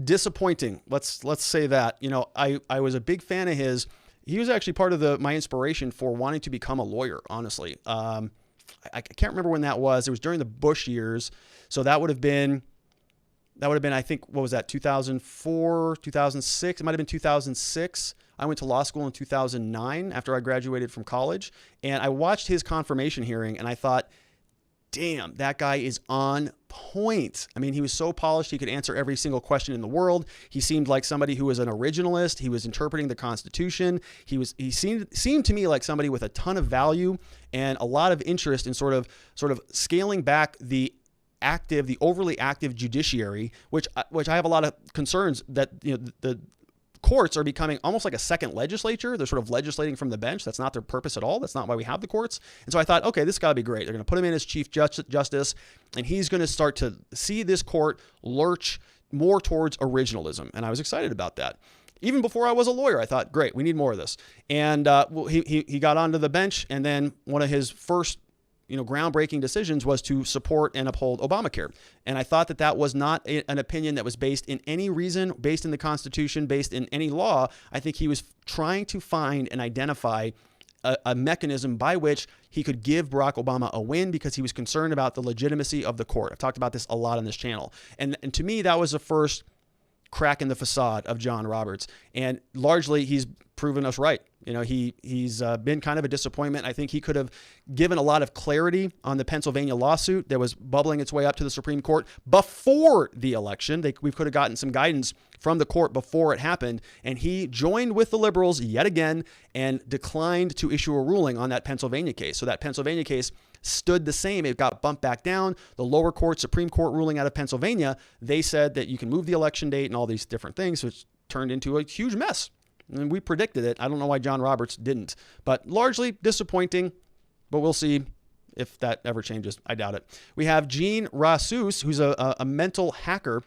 disappointing. Let's say that. I was a big fan of his. He was actually part of my inspiration for wanting to become a lawyer, honestly. I can't remember when that was. It was during the Bush years. So that would have been That would have been, I think, what was that, 2004, 2006? It might have been 2006. I went to law school in 2009 after I graduated from college. And I watched his confirmation hearing and I thought, damn, that guy is on point. I mean, he was so polished. He could answer every single question in the world. He seemed like somebody who was an originalist. He was interpreting the Constitution. He seemed to me like somebody with a ton of value and a lot of interest in sort of scaling back the overly active judiciary, which I have a lot of concerns that, you know, the courts are becoming almost like a second legislature. They're sort of legislating from the bench. That's not their purpose at all. That's not why we have the courts. And so I thought, okay, this got to be great. They're going to put him in as Chief Justice, and he's going to start to see this court lurch more towards originalism. And I was excited about that. Even before I was a lawyer, I thought, great, we need more of this. And he got onto the bench, and then one of his first groundbreaking decisions was to support and uphold Obamacare. And I thought that was not an opinion that was based in any reason, based in the Constitution, based in any law. I think he was trying to find and identify a mechanism by which he could give Barack Obama a win because he was concerned about the legitimacy of the court. I've talked about this a lot on this channel. And to me, that was the first crack in the facade of John Roberts. And largely, he's proven us right. You know, he's been kind of a disappointment. I think he could have given a lot of clarity on the Pennsylvania lawsuit that was bubbling its way up to the Supreme Court before the election. We could have gotten some guidance from the court before it happened. And he joined with the liberals yet again and declined to issue a ruling on that Pennsylvania case. So that Pennsylvania case stood the same. It got bumped back down. The lower court, Supreme Court ruling out of Pennsylvania, they said that you can move the election date and all these different things, which turned into a huge mess. And we predicted it. I don't know why John Roberts didn't, but largely disappointing, but we'll see if that ever changes. I doubt it. We have Jean Rassus, who's a mental hacker,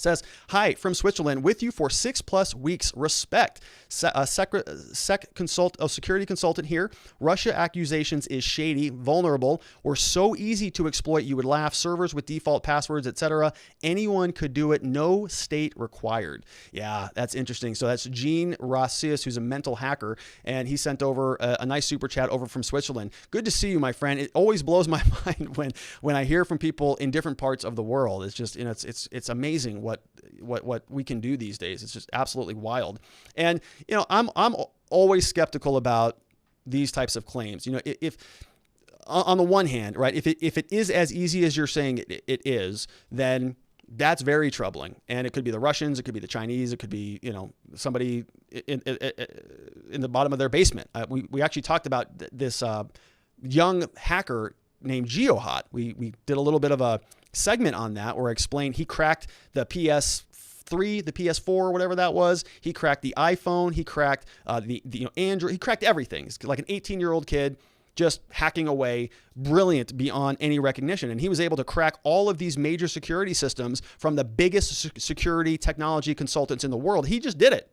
says, hi, from Switzerland, with you for 6+ weeks. Respect. Security consultant here. Russia accusations is shady, vulnerable, or so easy to exploit you would laugh. Servers with default passwords, etc. Anyone could do it. No state required. Yeah, that's interesting. So that's Jean Rassus, who's a mental hacker, and he sent over a nice super chat over from Switzerland. Good to see you, my friend. It always blows my mind when I hear from people in different parts of the world. It's just, it's amazing what we can do these days. It's just absolutely wild. And I'm always skeptical about these types of claims. If on the one hand, right, if it is as easy as you're saying it is, then that's very troubling. And it could be the Russians, it could be the Chinese, it could be somebody in the bottom of their basement. We actually talked about this young hacker named GeoHot. We did a little bit of a segment on that where I explained he cracked the PS3, the PS4, whatever that was. He cracked the iPhone. He cracked the Android. He cracked everything. He's like an 18-year-old kid just hacking away, brilliant beyond any recognition. And he was able to crack all of these major security systems from the biggest security technology consultants in the world. He just did it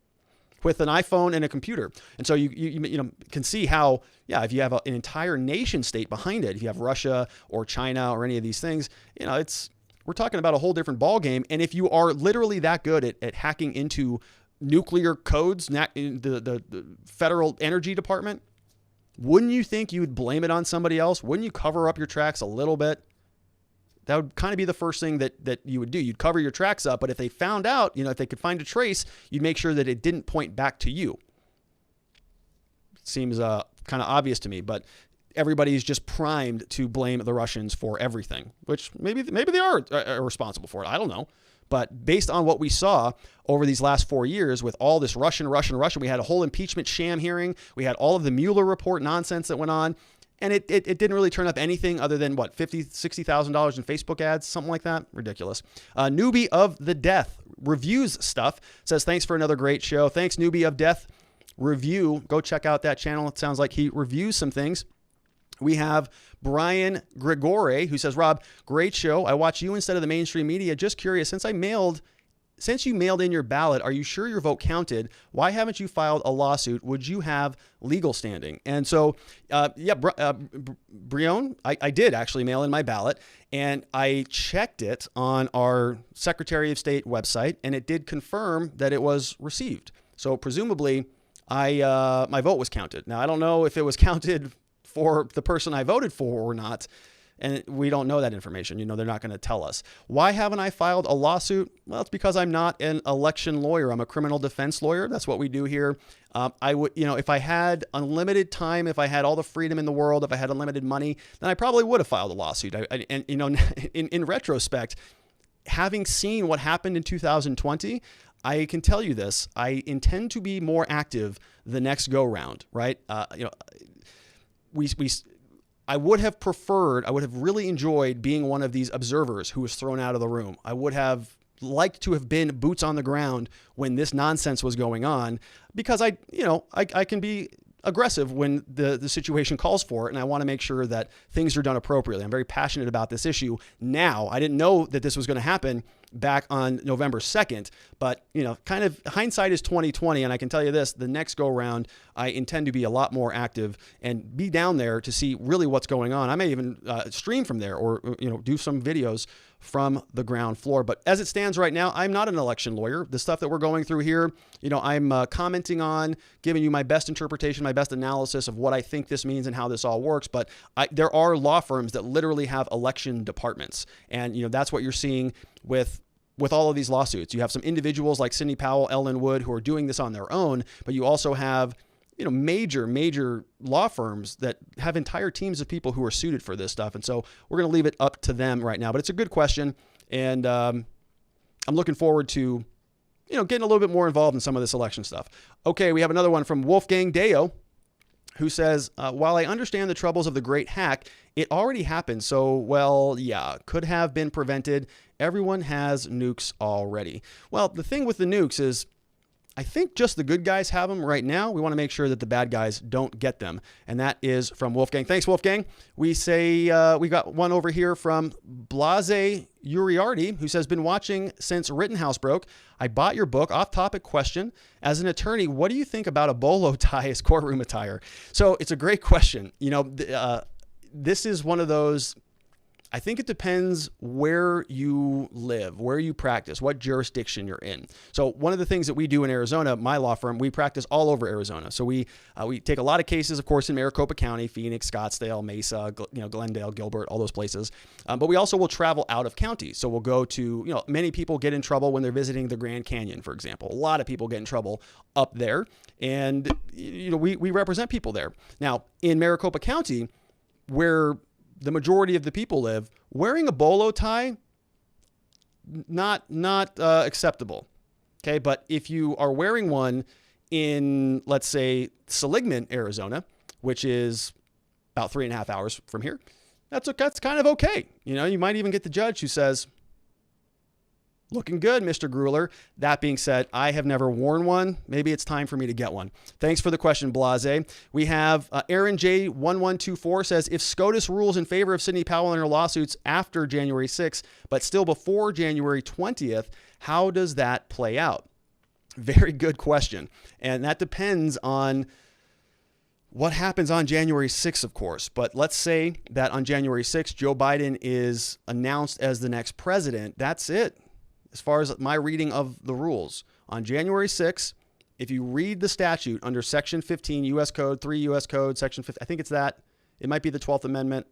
with an iPhone and a computer. And so you can see how, if you have an entire nation state behind it, if you have Russia or China or any of these things, we're talking about a whole different ball game. And if you are literally that good at hacking into nuclear codes, the Federal Energy Department, wouldn't you think you would blame it on somebody else? Wouldn't you cover up your tracks a little bit? That would kind of be the first thing that you would do. You'd cover your tracks up, but if they found out, if they could find a trace, you'd make sure that it didn't point back to you. Seems kind of obvious to me, but everybody's just primed to blame the Russians for everything, which maybe they are responsible for it. I don't know. But based on what we saw over these last 4 years with all this Russian, we had a whole impeachment sham hearing. We had all of the Mueller report nonsense that went on. And it didn't really turn up anything other than $50,000, $60,000 in Facebook ads, something like that. Ridiculous. Newbie of the Death reviews stuff. Says, thanks for another great show. Thanks, Newbie of Death Review. Go check out that channel. It sounds like he reviews some things. We have Brian Gregore, who says, Rob, great show. I watch you instead of the mainstream media. Just curious, since you mailed in your ballot, are you sure your vote counted? Why haven't you filed a lawsuit? Would you have legal standing? And so, Brion, I did actually mail in my ballot, and I checked it on our Secretary of State website, and it did confirm that it was received. So presumably, my vote was counted. Now, I don't know if it was counted for the person I voted for or not, And we don't know that information. They're not going to tell us. Why haven't I filed a lawsuit? Well, it's because I'm not an election lawyer. I'm a criminal defense lawyer. That's what we do here. I would, if I had unlimited time, if I had all the freedom in the world, if I had unlimited money, then I probably would have filed a lawsuit. In retrospect, having seen what happened in 2020, I can tell you this: I intend to be more active the next go round. Right? I would have really enjoyed being one of these observers who was thrown out of the room. I would have liked to have been boots on the ground when this nonsense was going on, because I can be aggressive when the situation calls for it, and I want to make sure that things are done appropriately. I'm very passionate about this issue now. I didn't know that this was going to happen back on November 2nd, but kind of hindsight is 2020, and I can tell you this: the next go round, I intend to be a lot more active and be down there to see really what's going on. I may even stream from there, or do some videos from the ground floor. But as it stands right now, I'm not an election lawyer. The stuff that we're going through here, I'm commenting on, giving you my best interpretation, my best analysis of what I think this means and how this all works. But there are law firms that literally have election departments, and that's what you're seeing with all of these lawsuits. You have some individuals like Sidney Powell, Ellen Wood, who are doing this on their own, but you also have major law firms that have entire teams of people who are suited for this stuff. And so we're going to leave it up to them right now. But it's a good question, and I'm looking forward to getting a little bit more involved in some of this election stuff. Okay, we have another one from Wolfgang Deo, who says, while I understand the troubles of the great hack, it already happened. So, could have been prevented. Everyone has nukes already. Well, the thing with the nukes is, I think just the good guys have them right now. We want to make sure that the bad guys don't get them. And that is from Wolfgang. Thanks, Wolfgang. We say, we got one over here from Blase Uriarty, who says, been watching since Rittenhouse broke. I bought your book. Off-topic question. As an attorney, what do you think about a bolo tie as courtroom attire? So it's a great question. This is one of those, I think it depends where you live, where you practice, what jurisdiction you're in. So one of the things that we do in Arizona, my law firm, we practice all over Arizona. So we take a lot of cases, of course, in Maricopa County, Phoenix, Scottsdale, Mesa, Glendale, Gilbert, all those places. But we also will travel out of county. So we'll go to, many people get in trouble when they're visiting the Grand Canyon, for example. A lot of people get in trouble up there, and we represent people there. Now in Maricopa County, where the majority of the people live, wearing a bolo tie, not acceptable. Okay. But if you are wearing one in, let's say, Seligman, Arizona, which is about 3.5 hours from here, that's kind of okay. You might even get the judge who says, looking good, Mr. Gruler. That being said, I have never worn one. Maybe it's time for me to get one. Thanks for the question, Blase. We have Aaron J1124 says, if SCOTUS rules in favor of Sidney Powell in her lawsuits after January 6th, but still before January 20th, how does that play out? Very good question. And that depends on what happens on January 6th, of course. But let's say that on January 6th, Joe Biden is announced as the next president. That's it. As far as my reading of the rules, on January 6th, if you read the statute under Section 15, U.S. Code, 3 U.S. Code, Section 15, I think it's that. It might be the 12th Amendment.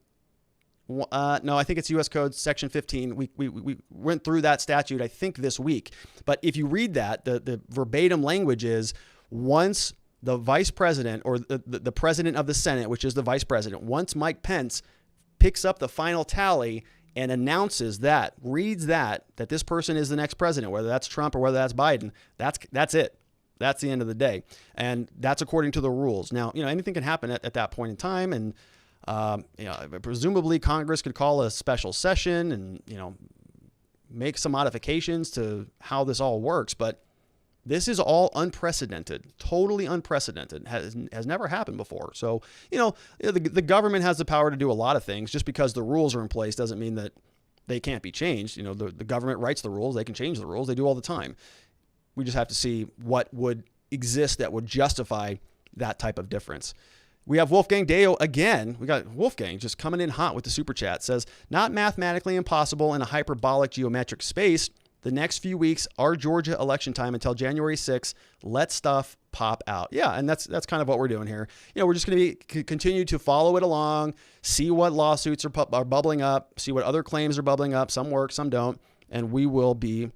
No, I think it's U.S. Code, Section 15. We went through that statute, I think, this week. But if you read that, the verbatim language is, once the vice president or the president of the Senate, which is the vice president, once Mike Pence picks up the final tally and announces that, reads that this person is the next president, whether that's Trump or whether that's Biden, that's it. That's the end of the day. And that's according to the rules. Now, anything can happen at that point in time. And, presumably Congress could call a special session and, make some modifications to how this all works. But this is all unprecedented, totally unprecedented, has never happened before. So, the government has the power to do a lot of things. Just because the rules are in place doesn't mean that they can't be changed. The government writes the rules. They can change the rules. They do all the time. We just have to see what would exist that would justify that type of difference. We have Wolfgang Deo again. We got Wolfgang just coming in hot with the super chat. Says, not mathematically impossible in a hyperbolic geometric space, the next few weeks are Georgia election time until January 6th. Let stuff pop out. Yeah, and that's kind of what we're doing here. We're just going to continue to follow it along, see what lawsuits are bubbling up, see what other claims are bubbling up. Some work, some don't, and we will be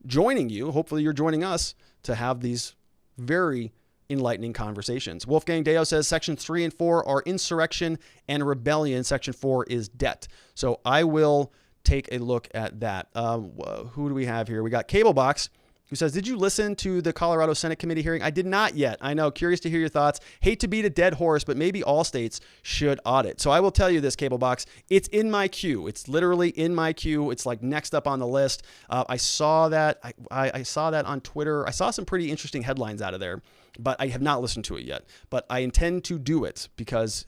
joining you. Hopefully you're joining us to have these very enlightening conversations. Wolfgang Deo says Section 3 and 4 are insurrection and rebellion. Section 4 is debt. So I will take a look at that. Who do we have here? We got Cablebox, who says, did you listen to the Colorado Senate committee hearing? I did not yet. I know. Curious to hear your thoughts. Hate to beat a dead horse, but maybe all states should audit. So I will tell you this, Cablebox. It's in my queue. It's literally in my queue. It's like next up on the list. I saw that. I saw that on Twitter. I saw some pretty interesting headlines out of there, but I have not listened to it yet. But I intend to do it because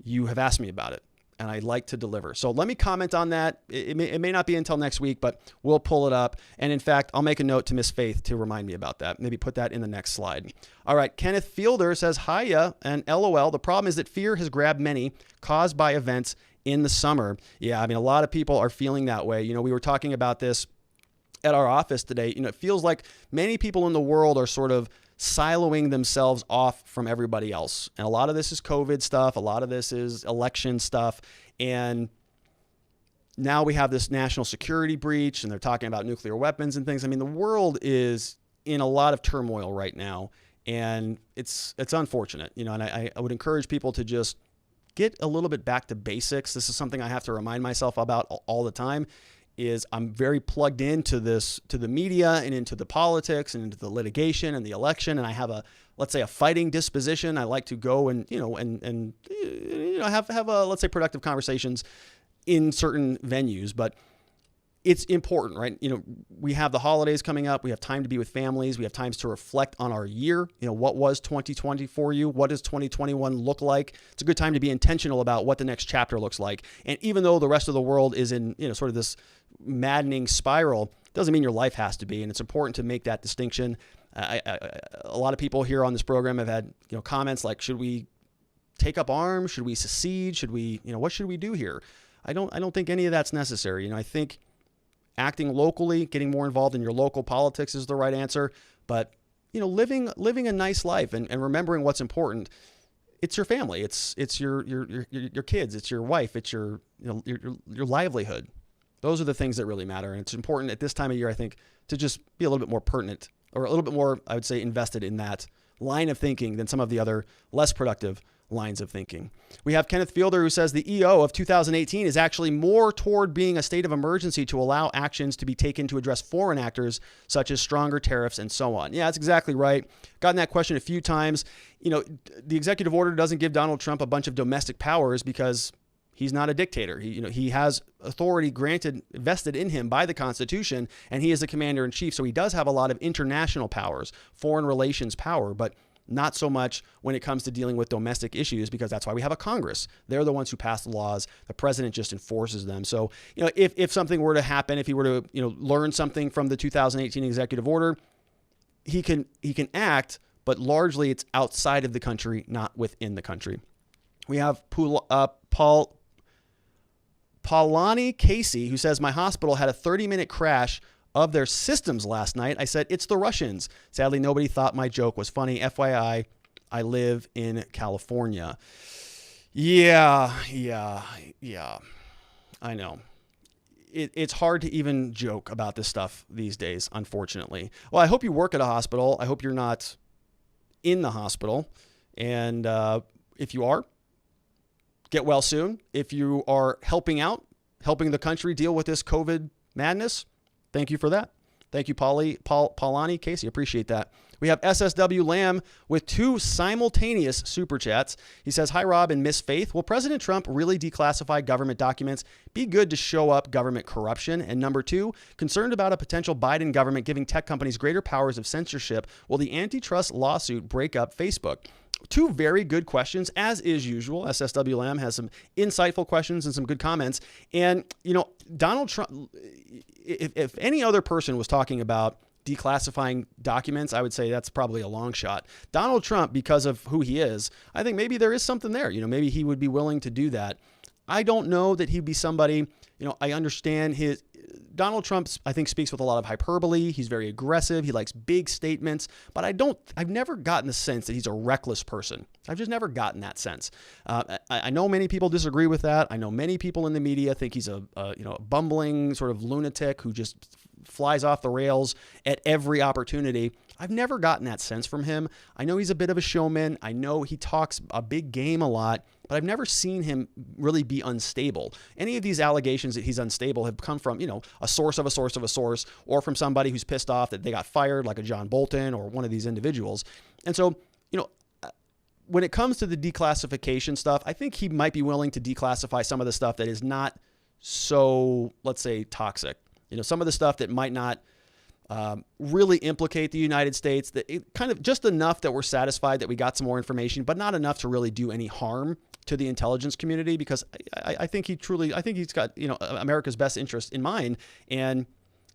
you have asked me about it, and I like to deliver. So let me comment on that. It may not be until next week, but we'll pull it up. And in fact, I'll make a note to Miss Faith to remind me about that. Maybe put that in the next slide. All right. Kenneth Fielder says, hiya and LOL. The problem is that fear has grabbed many, caused by events in the summer. Yeah, I mean, a lot of people are feeling that way. We were talking about this at our office today. It feels like many people in the world are sort of siloing themselves off from everybody else. And a lot of this is COVID stuff. A lot of this is election stuff. And now we have this national security breach, and they're talking about nuclear weapons and things. I mean, the world is in a lot of turmoil right now, and it's unfortunate, and I would encourage people to just get a little bit back to basics. This is something I have to remind myself about all the time. Is I'm very plugged into the media and into the politics and into the litigation and the election. And I have let's say a fighting disposition. I like to go and have let's say productive conversations in certain venues, but it's important, right? We have the holidays coming up. We have time to be with families. We have times to reflect on our year. What was 2020 for you? What does 2021 look like? It's a good time to be intentional about what the next chapter looks like. And even though the rest of the world is in, sort of this maddening spiral, doesn't mean your life has to be. And it's important to make that distinction. A lot of people here on this program have had, comments like, should we take up arms? Should we secede? Should we, what should we do here? I don't think any of that's necessary. I think acting locally, getting more involved in your local politics is the right answer. But, living a nice life and remembering what's important. It's your family. It's your kids. It's your wife. It's your livelihood. Those are the things that really matter. And it's important at this time of year, I think, to just be a little bit more pertinent or a little bit more, I would say, invested in that line of thinking than some of the other less productive lines of thinking. We have Kenneth Fielder, who says the EO of 2018 is actually more toward being a state of emergency to allow actions to be taken to address foreign actors, such as stronger tariffs and so on. Yeah, that's exactly right. Gotten that question a few times. The executive order doesn't give Donald Trump a bunch of domestic powers because he's not a dictator. He has authority vested in him by the Constitution, and he is the commander in chief. So he does have a lot of international powers, foreign relations power, but not so much when it comes to dealing with domestic issues, because that's why we have a Congress. They're the ones who pass the laws. The president just enforces them. So, if something were to happen, if he were to, learn something from the 2018 executive order, he can act, but largely it's outside of the country, not within the country. We have Paulani Casey, who says, my hospital had a 30-minute crash of their systems last night. I said, it's the Russians. Sadly, nobody thought my joke was funny. FYI, I live in California. Yeah. I know. It's hard to even joke about this stuff these days, unfortunately. Well, I hope you work at a hospital. I hope you're not in the hospital. And if you are, get well soon. If you are helping the country deal with this COVID madness, thank you for that. Thank you, Paulani Casey. Appreciate that. We have SSW Lamb with 2 simultaneous super chats. He says, hi, Rob and Miss Faith. Will President Trump really declassify government documents? Be good to show up government corruption. And number 2, concerned about a potential Biden government giving tech companies greater powers of censorship. Will the antitrust lawsuit break up Facebook? 2 very good questions, as is usual. SSW Lamb has some insightful questions and some good comments. And, Donald Trump, if any other person was talking about declassifying documents, I would say that's probably a long shot. Donald Trump, because of who he is, I think maybe there is something there. Maybe he would be willing to do that. I don't know that he'd be somebody, I understand Donald Trump, I think, speaks with a lot of hyperbole. He's very aggressive. He likes big statements, but I've never gotten the sense that he's a reckless person. I've just never gotten that sense. I know many people disagree with that. I know many people in the media think he's a bumbling sort of lunatic who just flies off the rails at every opportunity. I've never gotten that sense from him. I know he's a bit of a showman. I know he talks a big game a lot, but I've never seen him really be unstable. Any of these allegations that he's unstable have come from, a source of a source of a source, or from somebody who's pissed off that they got fired, like a John Bolton or one of these individuals. And so, when it comes to the declassification stuff, I think he might be willing to declassify some of the stuff that is not so, let's say, toxic. Some of the stuff that might not really implicate the United States, that it kind of just enough that we're satisfied that we got some more information, but not enough to really do any harm to the intelligence community, because I think he's got, America's best interest in mind. And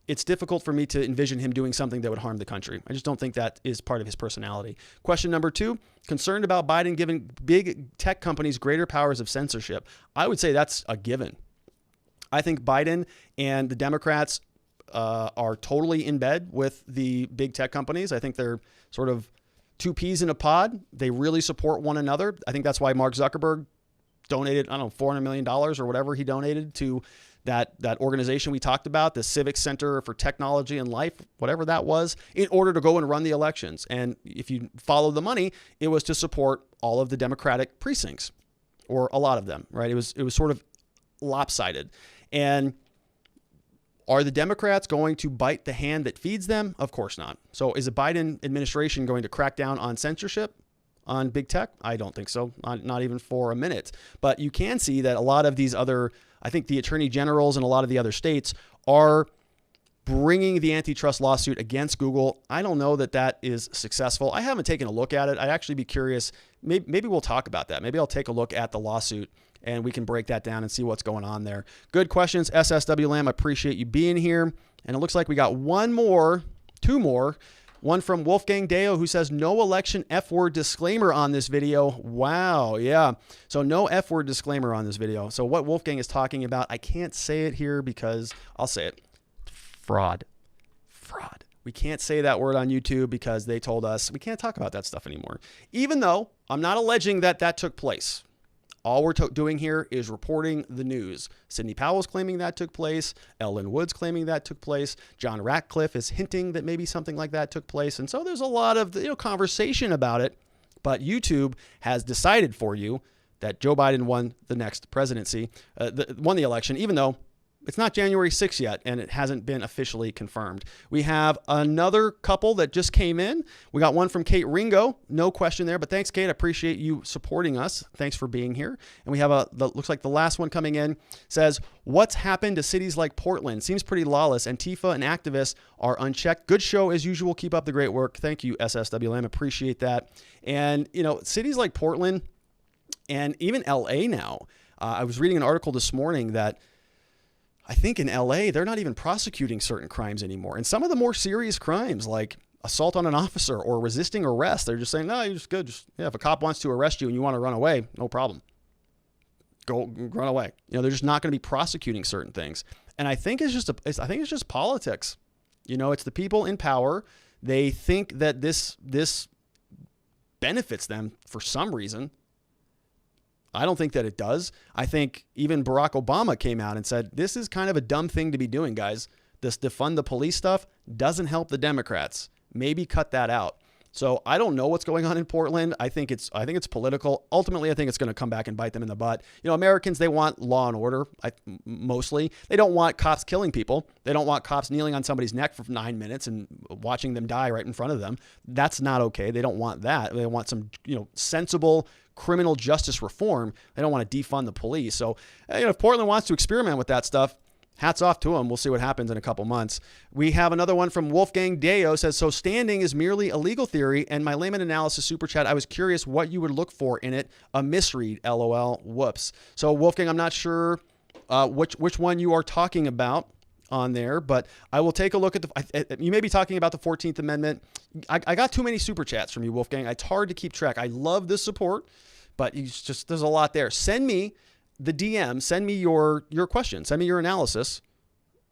it's difficult for me to envision him doing something that would harm the country. I just don't think that is part of his personality. Question number 2, concerned about Biden giving big tech companies greater powers of censorship. I would say that's a given. I think Biden and the Democrats are totally in bed with the big tech companies. I think they're sort of two peas in a pod. They really support one another. I think that's why Mark Zuckerberg donated, $400 million or whatever he donated to that organization we talked about, the Civic Center for Technology and Life, whatever that was, in order to go and run the elections. And if you follow the money, it was to support all of the Democratic precincts, or a lot of them, right? It was sort of lopsided. And are the Democrats going to bite the hand that feeds them? Of course not. So is the Biden administration going to crack down on censorship on big tech? I don't think so. Not even for a minute. But you can see that a lot of these other, I think the attorney generals in a lot of the other states are bringing the antitrust lawsuit against Google. I don't know that that is successful. I haven't taken a look at it. I'd actually be curious. Maybe we'll talk about that. Maybe I'll take a look at the lawsuit and we can break that down and see what's going on there. Good questions, SSW Lamb. I appreciate you being here. And it looks like we got two more. One from Wolfgang Deo, who says, no election F-word disclaimer on this video. Wow, yeah. So no F-word disclaimer on this video. So what Wolfgang is talking about, I can't say it here because I'll say it. Fraud. We can't say that word on YouTube because they told us we can't talk about that stuff anymore. Even though I'm not alleging that took place. All we're doing here is reporting the news. Sidney Powell's claiming that took place. Ellen Wood's claiming that took place. John Ratcliffe is hinting that maybe something like that took place. And so there's a lot of conversation about it. But YouTube has decided for you that Joe Biden won the next presidency, won the election, even though it's not January 6th yet, and it hasn't been officially confirmed. We have another couple that just came in. We got one from Kate Ringo. No question there, but thanks, Kate. I appreciate you supporting us. Thanks for being here. And we have looks like the last one coming in says, what's happened to cities like Portland? Seems pretty lawless. Antifa and activists are unchecked. Good show as usual. Keep up the great work. Thank you, SSWLM. Appreciate that. And, cities like Portland and even LA now. I was reading an article this morning that I think in LA, they're not even prosecuting certain crimes anymore. And some of the more serious crimes, like assault on an officer or resisting arrest, they're just saying, no, you're just good. If a cop wants to arrest you and you want to run away, no problem. Go run away. They're just not going to be prosecuting certain things. And I think it's just politics. It's the people in power. They think that this benefits them for some reason. I don't think that it does. I think even Barack Obama came out and said, this is kind of a dumb thing to be doing, guys. This defund the police stuff doesn't help the Democrats. Maybe cut that out. So I don't know what's going on in Portland. I think it's political. Ultimately, I think it's going to come back and bite them in the butt. Americans, they want law and order, mostly. They don't want cops killing people. They don't want cops kneeling on somebody's neck for 9 minutes and watching them die right in front of them. That's not okay. They don't want that. They want some, sensible criminal justice reform. They don't want to defund the police. So, if Portland wants to experiment with that stuff, hats off to them. We'll see what happens in a couple months. We have another one from Wolfgang Deo says, so standing is merely a legal theory, and my layman analysis super chat, I was curious what you would look for in it. A misread, LOL, whoops. So Wolfgang, I'm not sure which one you are talking about on there, but I will take a look at you may be talking about the 14th Amendment. I got too many super chats from you, Wolfgang. It's hard to keep track. I love the support, but there's a lot there. Send me the DM, send me your question, send me your analysis,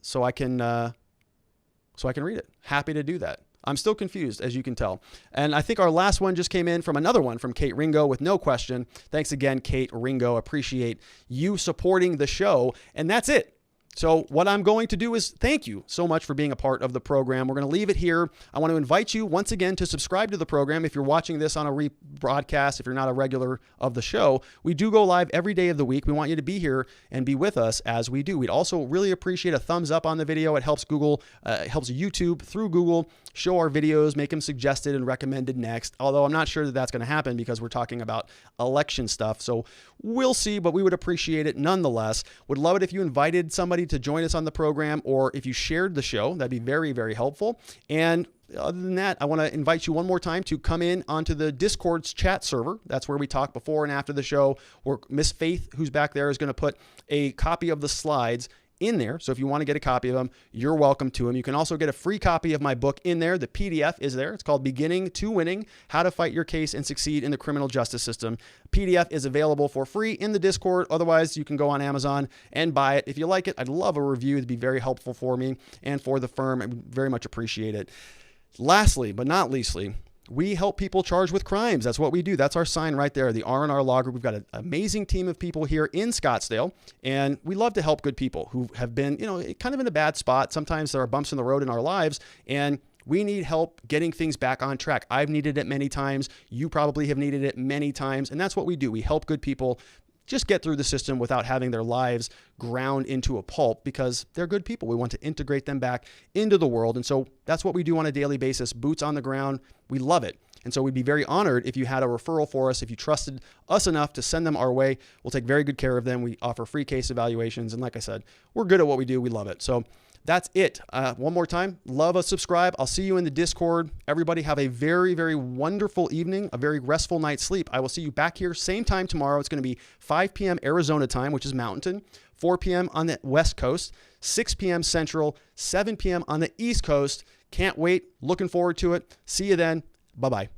so I can read it. Happy to do that. I'm still confused, as you can tell. And I think our last one just came in from another one from Kate Ringo with no question. Thanks again, Kate Ringo. Appreciate you supporting the show. And that's it. So what I'm going to do is thank you so much for being a part of the program. We're going to leave it here. I want to invite you once again to subscribe to the program. If you're watching this on a rebroadcast, if you're not a regular of the show, we do go live every day of the week. We want you to be here and be with us as we do. We'd also really appreciate a thumbs up on the video. It helps Google, helps YouTube through Google show our videos, make them suggested and recommended next. Although I'm not sure that that's going to happen because we're talking about election stuff. So we'll see, but we would appreciate it nonetheless. Would love it if you invited somebody to join us on the program, or if you shared the show. That'd be very, very helpful. And other than that, I want to invite you one more time to come in onto the Discord's chat server. That's where we talk before and after the show, where Miss Faith, who's back there, is going to put a copy of the slides in there. So if you want to get a copy of them, you're welcome to them. You can also get a free copy of my book in there. The PDF is there. It's called Beginning to Winning: How to Fight Your Case and Succeed in the Criminal Justice System. PDF is available for free in the Discord. Otherwise, you can go on Amazon and buy it. If you like it, I'd love a review. It'd be very helpful for me and for the firm. I very much appreciate it. Lastly, but not leastly, we help people charged with crimes. That's what we do. That's our sign right there, the R&R Law Group. We've got an amazing team of people here in Scottsdale, and we love to help good people who have been, kind of in a bad spot. Sometimes there are bumps in the road in our lives, and we need help getting things back on track. I've needed it many times. You probably have needed it many times, and that's what we do. We help good people just get through the system without having their lives ground into a pulp, because they're good people. We want to integrate them back into the world. And so that's what we do on a daily basis, boots on the ground. We love it. And so we'd be very honored if you had a referral for us, if you trusted us enough to send them our way. We'll take very good care of them. We offer free case evaluations. And like I said, we're good at what we do. We love it. So that's it. One more time, love a subscribe. I'll see you in the Discord. Everybody have a very, very wonderful evening, a very restful night's sleep. I will see you back here same time tomorrow. It's going to be 5 p.m. Arizona time, which is Mountain, 4 p.m. on the West Coast, 6 p.m. Central, 7 p.m. on the East Coast. Can't wait. Looking forward to it. See you then. Bye-bye.